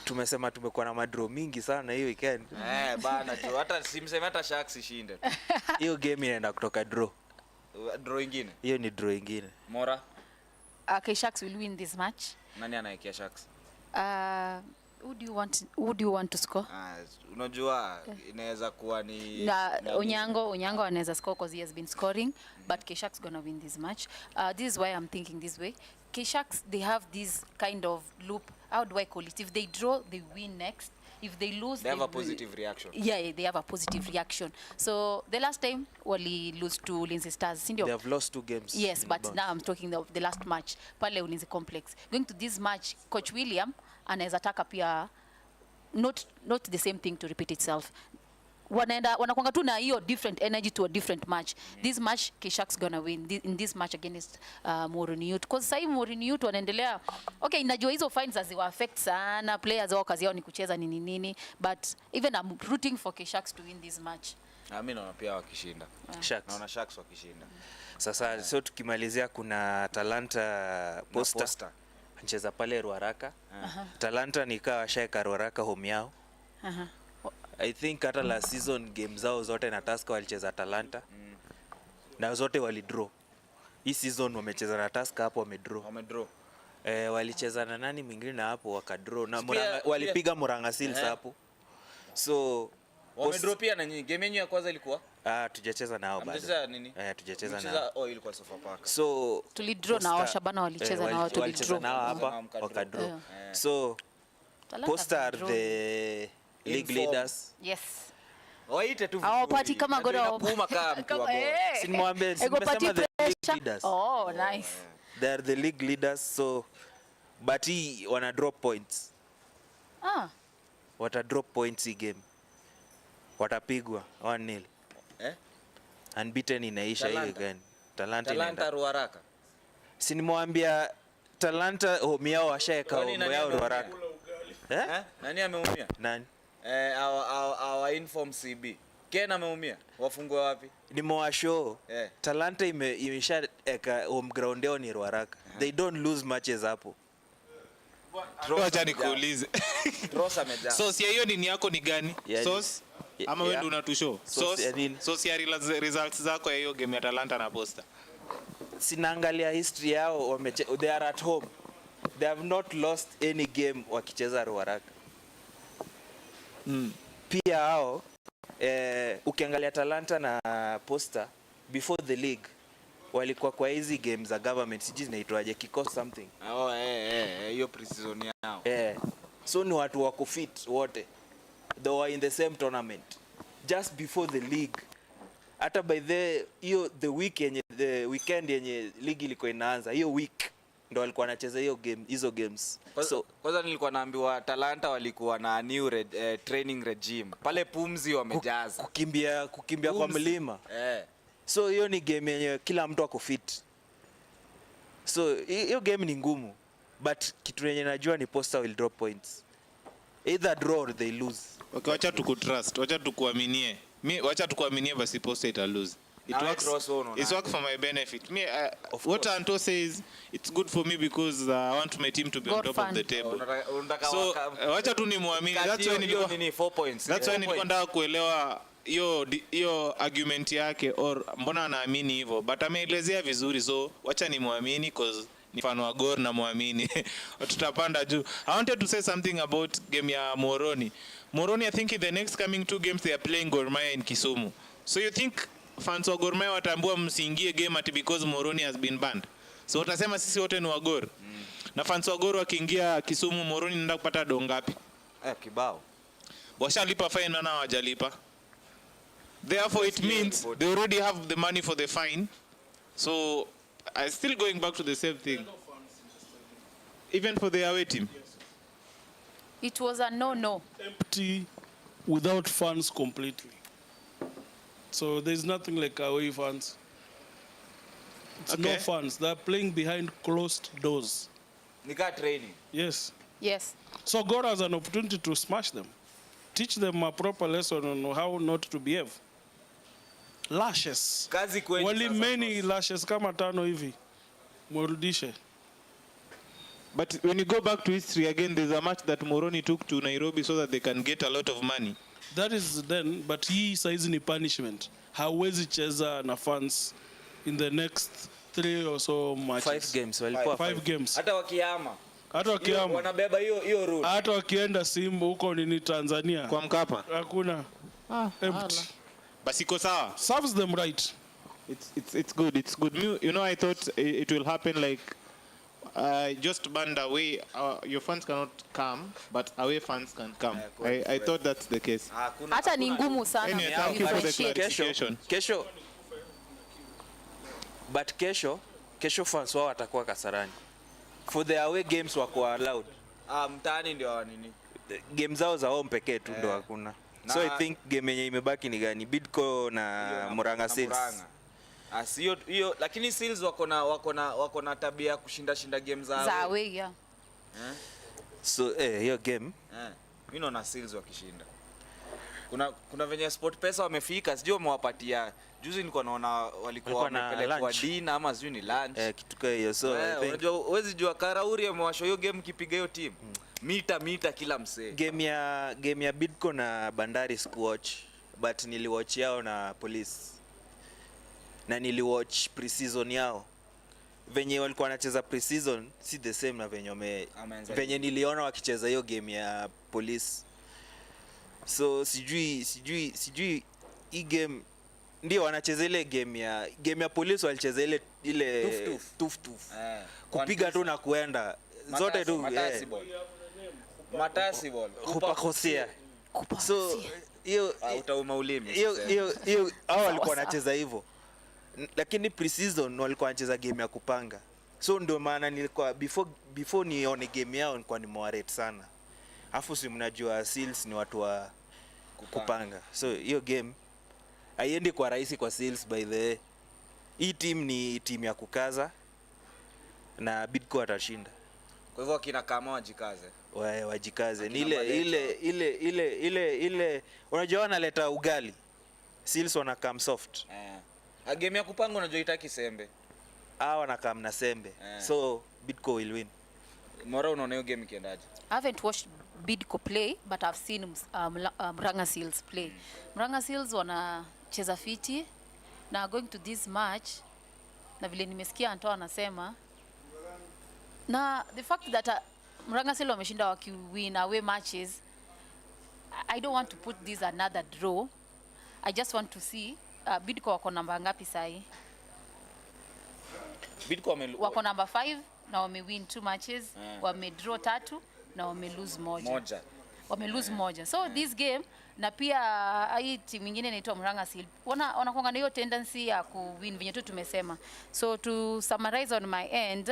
Tumesema tumekuwa na madraw mingi sana hii weekend. Bana tu hata simseme hata Sharks ishinde. Hiyo game inaenda kutoka draw. Draw ingine. Hiyo ni draw ingine. Mora. K-Sharks will win this match. Nani anaekea Sharks? Who do you want to score? Unajua inaweza kuwa ni Onyango anaweza score because he has been scoring, but K-Sharks gonna win this match. This is why I'm thinking this way. K-Sharks, they have this kind of loop. How do I call it? If they draw, they win next. If they lose, They have a will- positive reaction. Yeah, they have a positive reaction. So the last time, wali lose to Ulinzi Stars, sindio? They have lost 2 games. Yes, in a but bout. now I'm talking of the last match pale Ulinzi Complex. Going to this match, Coach William anaweza taka pia not the same thing to repeat itself. Wanakwanga tu na hiyo different energy to a different match. This match K-Sharks gonna win in this match against Moroni Youth, because sasa Moroni Youth wanaendelea. Okay, najua hizo fines haziwa affect sana players wao, kazi yao ni kucheza nini, but even I'm rooting for K-Sharks to win this match. Mimi naona pia wakishinda. Sharks. Naona Sharks wakishinda. Sasa so tukimalizia kuna Talanta Posta anacheza pale Ruaraka. Talanta nikaa shaeka Ruaraka home yao. I think hata last season game zao zote na Tusker walicheza Talanta. Na zote walidraw. Hii season wamecheza na Tusker hapo wamedraw. Walicheza na nani mwingine na hapo wakadraw. Na walipiga Murang'a Seals hapo. So wamedraw pia na nyinyi. Game yenu ya kwanza ilikuwa? Tujacheza nao bado. Mcheza nini? Tujacheza nao. Ilikuwa Sofapaka. So tulidraw na Shabana walicheza na watu walicheza nao hapa wakadraw. So Posta are the league leaders. Yes. Waite tu. Hawapati kama Goro. Puma kama mtu wa Goro. Simwambie nimesema the league leaders. Oh, nice. They are the league leaders, so but he wana drop points. Wata drop points hii game. Watapigwa 1-0. Unbeaten inaisha hii gani? Talanta Ruaraka. Si nimwambia Talanta home yao washaeka home yao Ruaraka. Nani ameumia? Nani? Our inform CB. Ken ameumia? Wafungwe wapi? Nimewashow. Talanta imeshaeka home ground yao ni Ruaraka. They don't lose matches hapo. Acha nikuulize. Trosa amejaa. Sauce ya hiyo nini yako ni gani? Sauce ama wewe ndio unatushow? Sauce ya results zako ya hiyo game ya Talanta na Posta. Sinaangalia history yao, they are at home. They have not lost any game wakicheza Ruaraka. Pia hao ukiangalia Talanta na Posta before the league walikuwa kwa hizi games za government, sijui zinaitwaje, kikosi something. Hiyo pre-season yao. So ni watu wako fit wote. They were in the same tournament just before the league. Hata by the weekend yenye league ilikuwa inaanza, hiyo week ndo walikuwa wanacheza hizo games. So kwanza nilikuwa naambiwa Talanta walikuwa na new training regime. Pale pumzi wamejaza. Kukimbia kwa mlima. So hiyo ni game yenye kila mtu ako fit. So hiyo game ni ngumu, but kitu yenye najua ni Posta will drop points. Either draw or they lose. Okay, wacha tukutrust, wacha tukuaminie. Wacha tukuaminie basi Posta ita lose. It's work for my benefit. What Anto says, it's good for me because I want my team to be on top of the table. So wacha tu nimwamini. That's why nilikuwa 4 points. That's why nilikuwa nataka kuelewa hiyo argument yake or mbona anaamini hivyo, but ameelezea vizuri, so wacha nimwamini cause ni fan wa Gor na muamini. Tutapanda juu. I wanted to say something about game ya Moroni. I think in the next coming 2 games they are playing Gor Mahia in Kisumu. So you think fans wa Gor Mahia watambua msiingie game ati because Moroni has been banned? So utasema sisi wote ni wa Gor. Na fans wa Gor wakiingia Kisumu, Moroni nenda kupata dongapi? Kibao. Washalipa fine na hawajalipa. Therefore it means they already have the money for the fine. So I still going back to the same thing. Even for the away team. It was a no. Empty without fans completely. So there's nothing like away fans. It's Okay. no fans. They're playing behind closed doors. Nika training. Yes. So God has an opportunity to smash them. Teach them a proper lesson on how not to behave. Lashes. Kazi kwenye Wali sasa. many lashes kama 5 hivi. Murudishe. But when you go back to history again, there's a match that Moroni took to Nairobi so that they can get a lot of money. That is then, but hii saizi ni punishment. Hawezi cheza na fans in the next 3 or so matches. 5 games walikuwa 5 games. Hata wakihama. Hata wakiama. Wanabeba hiyo rule. Hata wakienda Simba huko nini Tanzania. Kwa Mkapa. Hakuna. Empty. Basi iko sawa. Serves them right. It's good. You know, I thought it will happen like just banned away. Your fans cannot come, but away fans can come. Yeah, I thought that's the case. Hata ni ngumu sana. Anyway, thank you for the Differentiate. clarification. Kesho fans wao watakuwa Kasarani. For the away games wako allowed. Mtaani ndio nini? Game zao za home pekee tu ndo hakuna. So I think game yenye imebaki ni gani? Bidco na Murang'a Seals. Hiyo lakini Seals wako na tabia kushinda game za away. Yeah. So hiyo game mimi naona Seals wakishinda. Kuna venye SportPesa wamefika, sijui wamewapatia. Juzi nilikuwa naona walikuwa wamepelekwa dinner ama sijui ni lunch. Kitu kama hiyo. So I think unajua huwezi jua Karauri amewasho hiyo game kipiga hiyo team. Mita kila msee. Game ya Bidco na Bandari sikuwatch, but niliwatch yao na Police. Na niliwatch pre-season yao. Venye walikuwa wanacheza pre-season si the same na venye niliona wakicheza hiyo game ya Police. So sijui hii game ndio wanacheza ile game ya Police, walicheza ile tuf kupiga tu na kuenda zote tu Matasible kupakosea. So hiyo utauma ulimi. Hiyo hao walikuwa wanacheza hivyo, lakini pre-season walikuwa wanacheza game ya kupanga. So ndio maana nilikuwa before nione game yao nilikuwa nimewarate sana. Afu si mnajua Seals ni watu wa kupanga. So hiyo game haiendi kwa rahisi kwa Seals by the way. Hii team ni team ya kukaza na Bidco atashinda. Kwa hivyo kina kama wajikaze. Wajikaze. Ni ile unajua wanaleta ugali. Seals wana come soft. Game ya kupanga unajua itaki sembe. Wana come na sembe. So Bidco will win. Mora unaona hiyo game ikiendaje? I haven't watched Bidco play, but I've seen Murang'a Seals play. Murang'a Seals wanacheza fiti na going to this match, na vile nimesikia Anto anasema, na the fact that Murang'a Seals wameshinda wakiwin away matches, I don't want to put this another draw. I just want to see Bidco wako namba ngapi sahi? Bidco wako namba 5 na wamewin 2 matches, wamedraw 3 na wamelose moja. Wamelose moja. So this game, na pia hii timu nyingine inaitwa Murang'a Seals, wanakuanga na hiyo tendency ya kuwin venye tu tumesema. So to summarize on my end,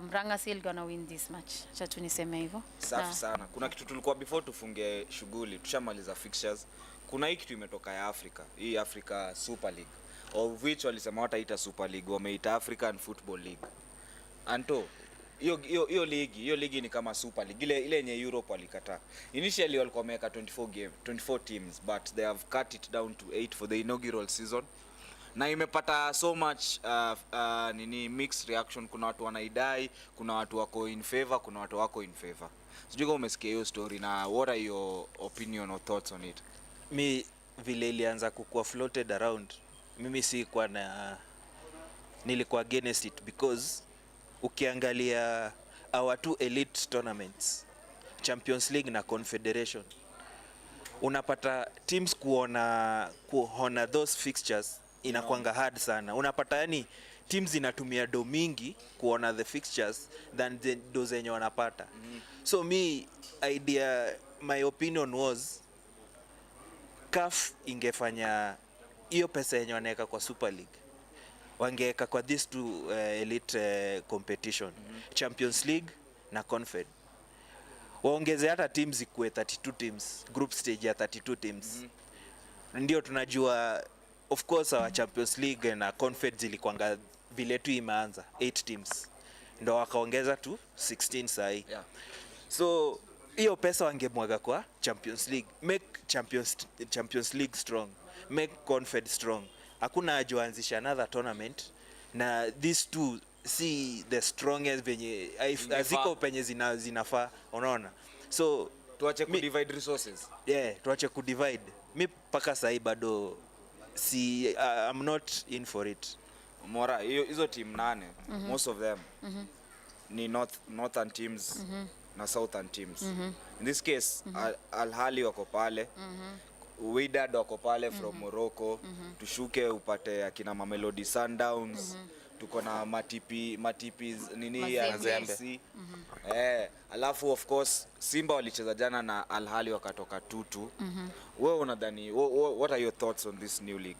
Murang'a Seals gonna win this match. Acha tu niseme hivyo. Safi sana. Kuna kitu tulikuwa before tufunge shughuli, tushamaliza fixtures. Kuna hii kitu imetoka ya Africa, hii Africa Super League, of which walisema wataita Super League, wameita African Football League. Anto, hiyo ligi ni kama Super League ile yenye Europe walikataa. Initially walikuwa wameka 24 teams, but they have cut it down to 8 for the inaugural season. Na imepata so much mixed reaction. Kuna watu wanaidai, kuna watu wako in favor, kuna watu wako in favor. Sijui kama umesikia hiyo story, na what are your opinion or thoughts on it? Mi vile ilianza kukua floated around, mimi nilikuwa against it, because ukiangalia our two elite tournaments, Champions League na Confederation, unapata teams kuona those fixtures inakuanga hard sana. Unapata yani teams inatumia do mingi kuona the fixtures than do zenye wanapata. So my opinion was CAF ingefanya hiyo pesa yenye wanaweka kwa Super League wangeweka kwa these two elite competition, Champions League na Confed. Waongeze hata teams ikuwe 32 teams, group stage ya 32 teams. Ndio tunajua of course our Champions League na Confed zilikuanga vile tu imeanza 8 teams, ndio wakaongeza tu 16 sahi. So hiyo pesa wangemwaga kwa Champions League, make Champions League strong, make Confed strong. Hakuna haja anzisha another tournament na these two see the strongest venye aziko penye zinafaa, unaona. So tuache ku divide resources. Tuache ku divide. Mi paka sahi bado I'm not in for it. Mora hizo team 8, most of them ni northern teams na southern teams. In this case Al Ahly wako pale, Wydad wako pale from Morocco, tushuke upate akina Mamelodi Sundowns, tuko na matipi nini ya Mazembe. ZMC. Alafu of course Simba walicheza jana na Al Ahly wakatoka 2-2. Wewe unadhani what are your thoughts on this new league?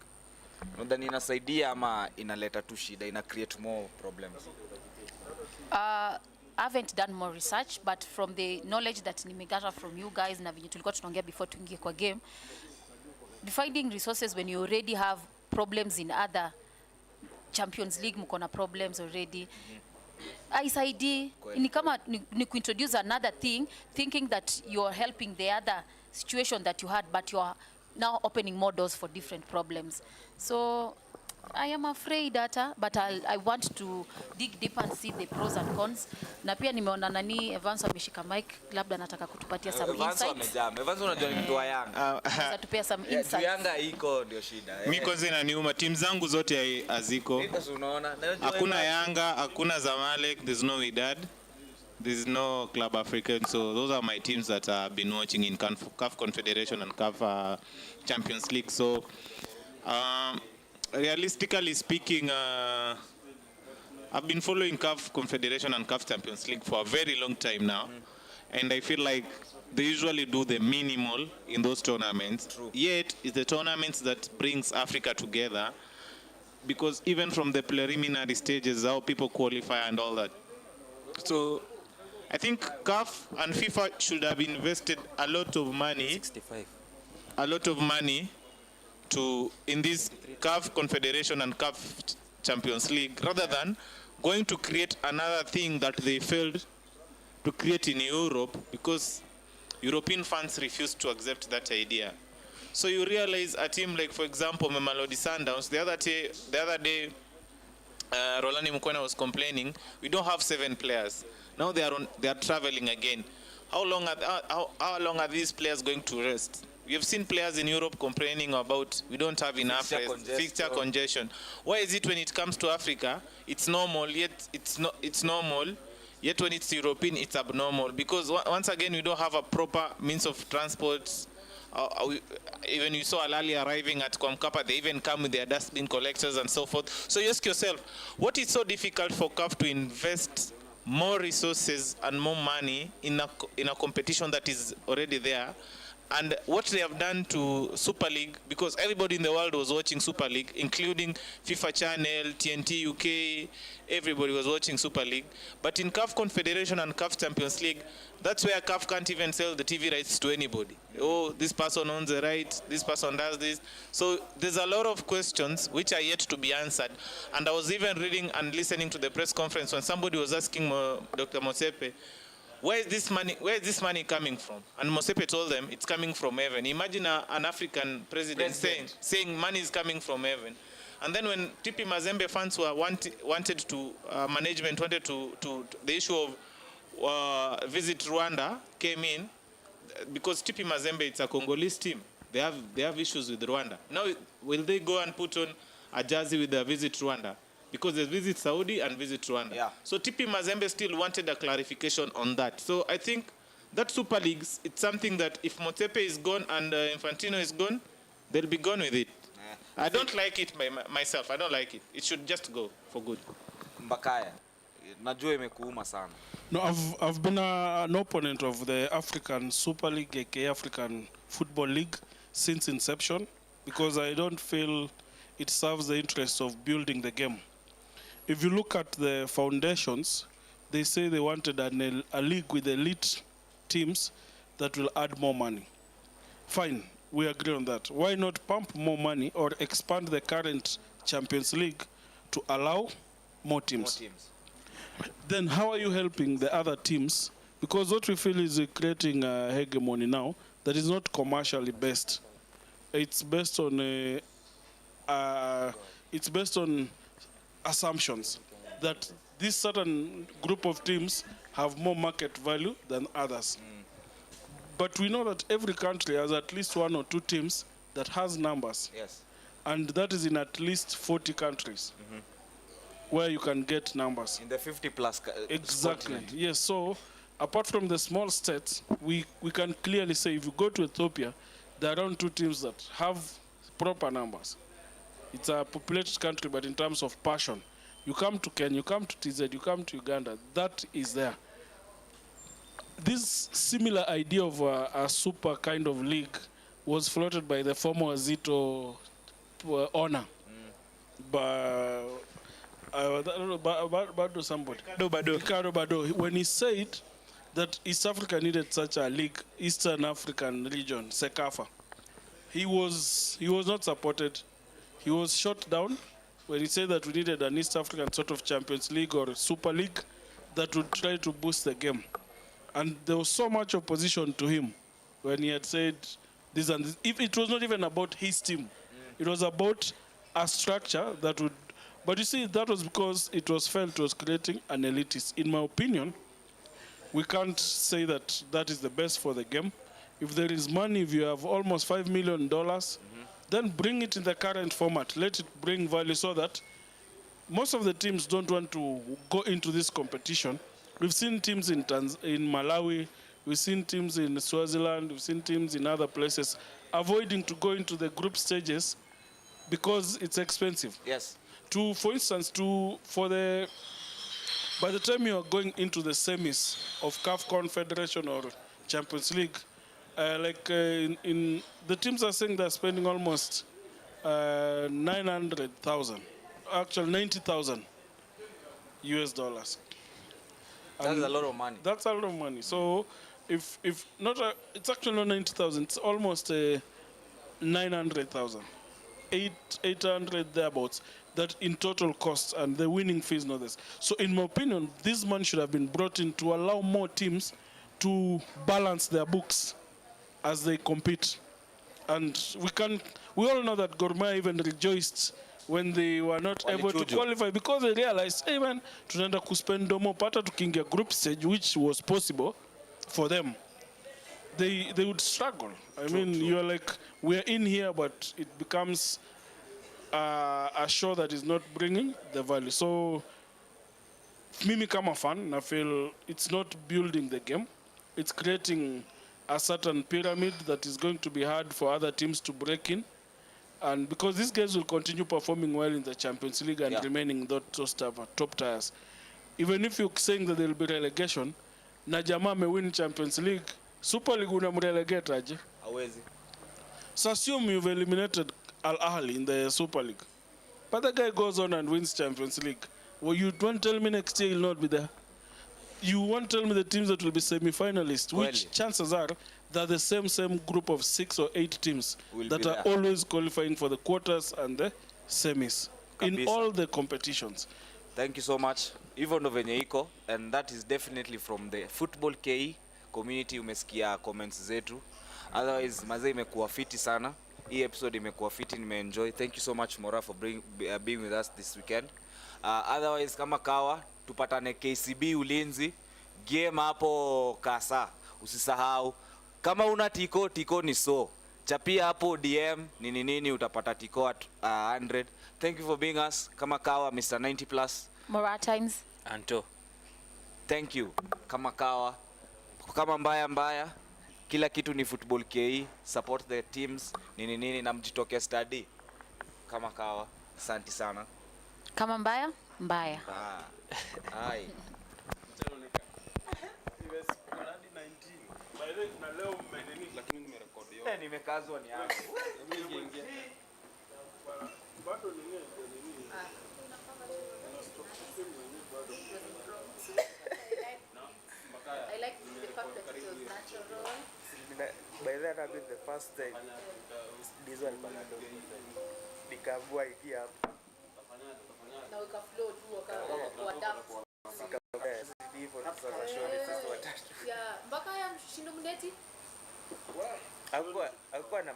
Unadhani inasaidia ama inaleta tu shida, ina create more problems? I haven't done more research, but from the knowledge that nimegather from you guys na venye tulikuwa tunaongea before tuingie kwa game, finding resources when you already have problems in other Champions League, mko na problems already. ISID ni kama ni kuintroduce another thing, thinking that you're helping the other situation that you had, but you're now opening more doors for different problems. So I am afraid that, but I want to dig deeper and see the pros and cons. Na pia nimeona nani Evans ameshika mic, labda nataka kutupatia some insights. Evans unajua ni mtu wa Yanga. Sasa tupea some Yeah, insights. Yanga iko ndio shida. Mimi kwanza inaniuma, timu zangu zote haziko. Sasa unaona Hakuna Yanga, hakuna Zamalek, there's no Wydad, there's no Club African. So those are my teams that I've been watching in CAF Confederation and CAF Champions League. So realistically speaking, I've been following CAF Confederation and CAF Champions League for a very long time now. And I feel like they usually do the minimal in those tournaments. True. Yet, it's the tournaments that brings Africa together, because even from the preliminary stages, how people qualify and all that. So I think CAF and FIFA should have invested a lot of money 65. to in this CAF Confederation and CAF Champions League, rather than going to create another thing that they failed to create in Europe, because European fans refused to accept that idea. So you realize a team like, for example, Mamelodi Sundowns, the other day, Rolani Mukwena was complaining, we don't have 7 players. Now they are traveling again. How long are these players going to rest? We have seen players in Europe complaining about we don't have enough fixture congestion. Why is it when it comes to Africa, it's normal, yet it's normal, yet when it's European, it's abnormal? Because once again, we don't have a proper means of transport. Even you saw Al Ahly arriving at Kwamkapa, they even come with their dustbin collectors and so forth. So you ask yourself, what is so difficult for CAF to invest more resources and more money in a competition that is already there? And what they have done to Super League, because everybody in the world was watching Super League, including FIFA Channel, TNT UK, everybody was watching Super League. But in CAF Confederation and CAF Champions League, that's where CAF can't even sell the TV rights to anybody. Oh, this person owns the right, this person does this. So there's a lot of questions which are yet to be answered. And I was even reading and listening to the press conference when somebody was asking Dr. Mosepe, where is this money coming from? And Mosepe told them it's coming from heaven. Imagine an African president saying money is coming from heaven. And then when TP Mazembe fans were management wanted to the issue of Visit Rwanda came in, because TP Mazembe, it's a Congolese team. They have issues with Rwanda. Now, will they go and put on a jersey with the Visit Rwanda? Because there's Visit Saudi and Visit Rwanda. Yeah. So TP Mazembe still wanted a clarification on that. So I think that Super Leagues, it's something that if Motepe is gone and Infantino is gone, they'll be gone with it. I don't like it myself. I don't like it. It should just go for good. Mbakaya, najua imekuuma sana. No, I've been an opponent of the African Super League, aka African Football League, since inception, because I don't feel it serves the interest of building the game. If you look at the foundations, they say they wanted a league with elite teams that will add more money. Fine, we agree on that. Why not pump more money or expand the current Champions League to allow more teams? Then how are you helping the other teams? Because what we feel is creating a hegemony now that is not commercially based. It's based on assumptions that this certain group of teams have more market value than others. But we know that every country has at least 1 or 2 teams that has numbers. Yes. And that is in at least 40 countries where you can get numbers. In the 50 plus Exactly. continent. Yes, so apart from the small states, we can clearly say if you go to Ethiopia, there are around 2 teams that have proper numbers. It's a populated country, but in terms of passion, You come to Kenya, you come to TZ, you come to Uganda. That is there. This similar idea of a super kind of league was floated by the former Wazito owner. But Bado somebody. Ricardo Bado. When he said that East Africa needed such a league, Eastern African region, SECAFA, he was not supported. He was shot down when he said that we needed an East African sort of Champions League or Super League that would try to boost the game. And there was so much opposition to him when he had said this and this. If it was not even about his team, it was about a structure that would. But you see, that was because it was felt it was creating an elitist. In my opinion, we can't say that that is the best for the game. If there is money, if you have almost $5 million, then bring it in the current format. Let it bring value so that most of the teams don't want to go into this competition. We've seen teams in Malawi, we've seen teams in Swaziland, we've seen teams in other places avoiding to go into the group stages because it's expensive. Yes. For instance, by the time you are going into the semis of CAF Confederation or Champions League, in the teams are saying they're spending almost 900,000, actually 90,000 US dollars. That's a lot of money. That's a lot of money. So if not, it's actually not 90,000. It's almost 900,000, 800 thereabouts. That in total costs and the winning fees, not this. So in my opinion, this money should have been brought in to allow more teams to balance their books as they compete. And we all know that Gor Mahia even rejoiced when they were not able to qualify because they realized, hey man, tunaenda kuspend more pata tukiingia group stage, which was possible for them. They would struggle. I mean, you're like, we're in here, but it becomes a show that is not bringing the value. So, mimi kama fan, I feel it's not building the game. It's creating a certain pyramid that is going to be hard for other teams to break in. And because these guys will continue performing well in the Champions League and remaining those top tiers. Even if you're saying that there will be relegation, na jamaa may win Champions League, Super League unamrelegate aje? Hawezi. So assume you've eliminated Al Ahly in the Super League. But the guy goes on and wins Champions League. Well, you don't tell me next year he'll not be there. You won't tell me the teams that will be semi-finalists, which chances are they're the same group of 6 or 8 teams that are always qualifying for the quarters and the semis in all the competitions. Thank you so much. Hivyo ndo venye iko, and that is definitely from the Football KE community. Umesikia comments zetu. Otherwise, mazee imekuwa fiti sana. Hii episode imekuwa fiti, nimeenjoy. Thank you so much Mora for being with us this weekend. Otherwise, kama kawa, tupatane KCB Ulinzi. Game hapo Kasa. Usisahau. Kama una tiko ni so. Chapia hapo DM, nini utapata tiko at 100. Thank you for being us. Kama kawa, Mr. 90 Plus. Mora Times. Anto. Thank you. Kama kawa. Kama mbaya. Kila kitu ni Football KE. Support the teams. Nini na mjitoke study. Kama kawa. Asante sana. Kama mbaya. Hai. Nimekazwa ni hapo. I like the fact that it was natural. By then I mean the first time this one panado nikavua iki hapo Na ukaflow tu wakaadapt. hivyo sasa shoni sisi watatu Yeah, mpaka ya mshindo mneti. hakuwa na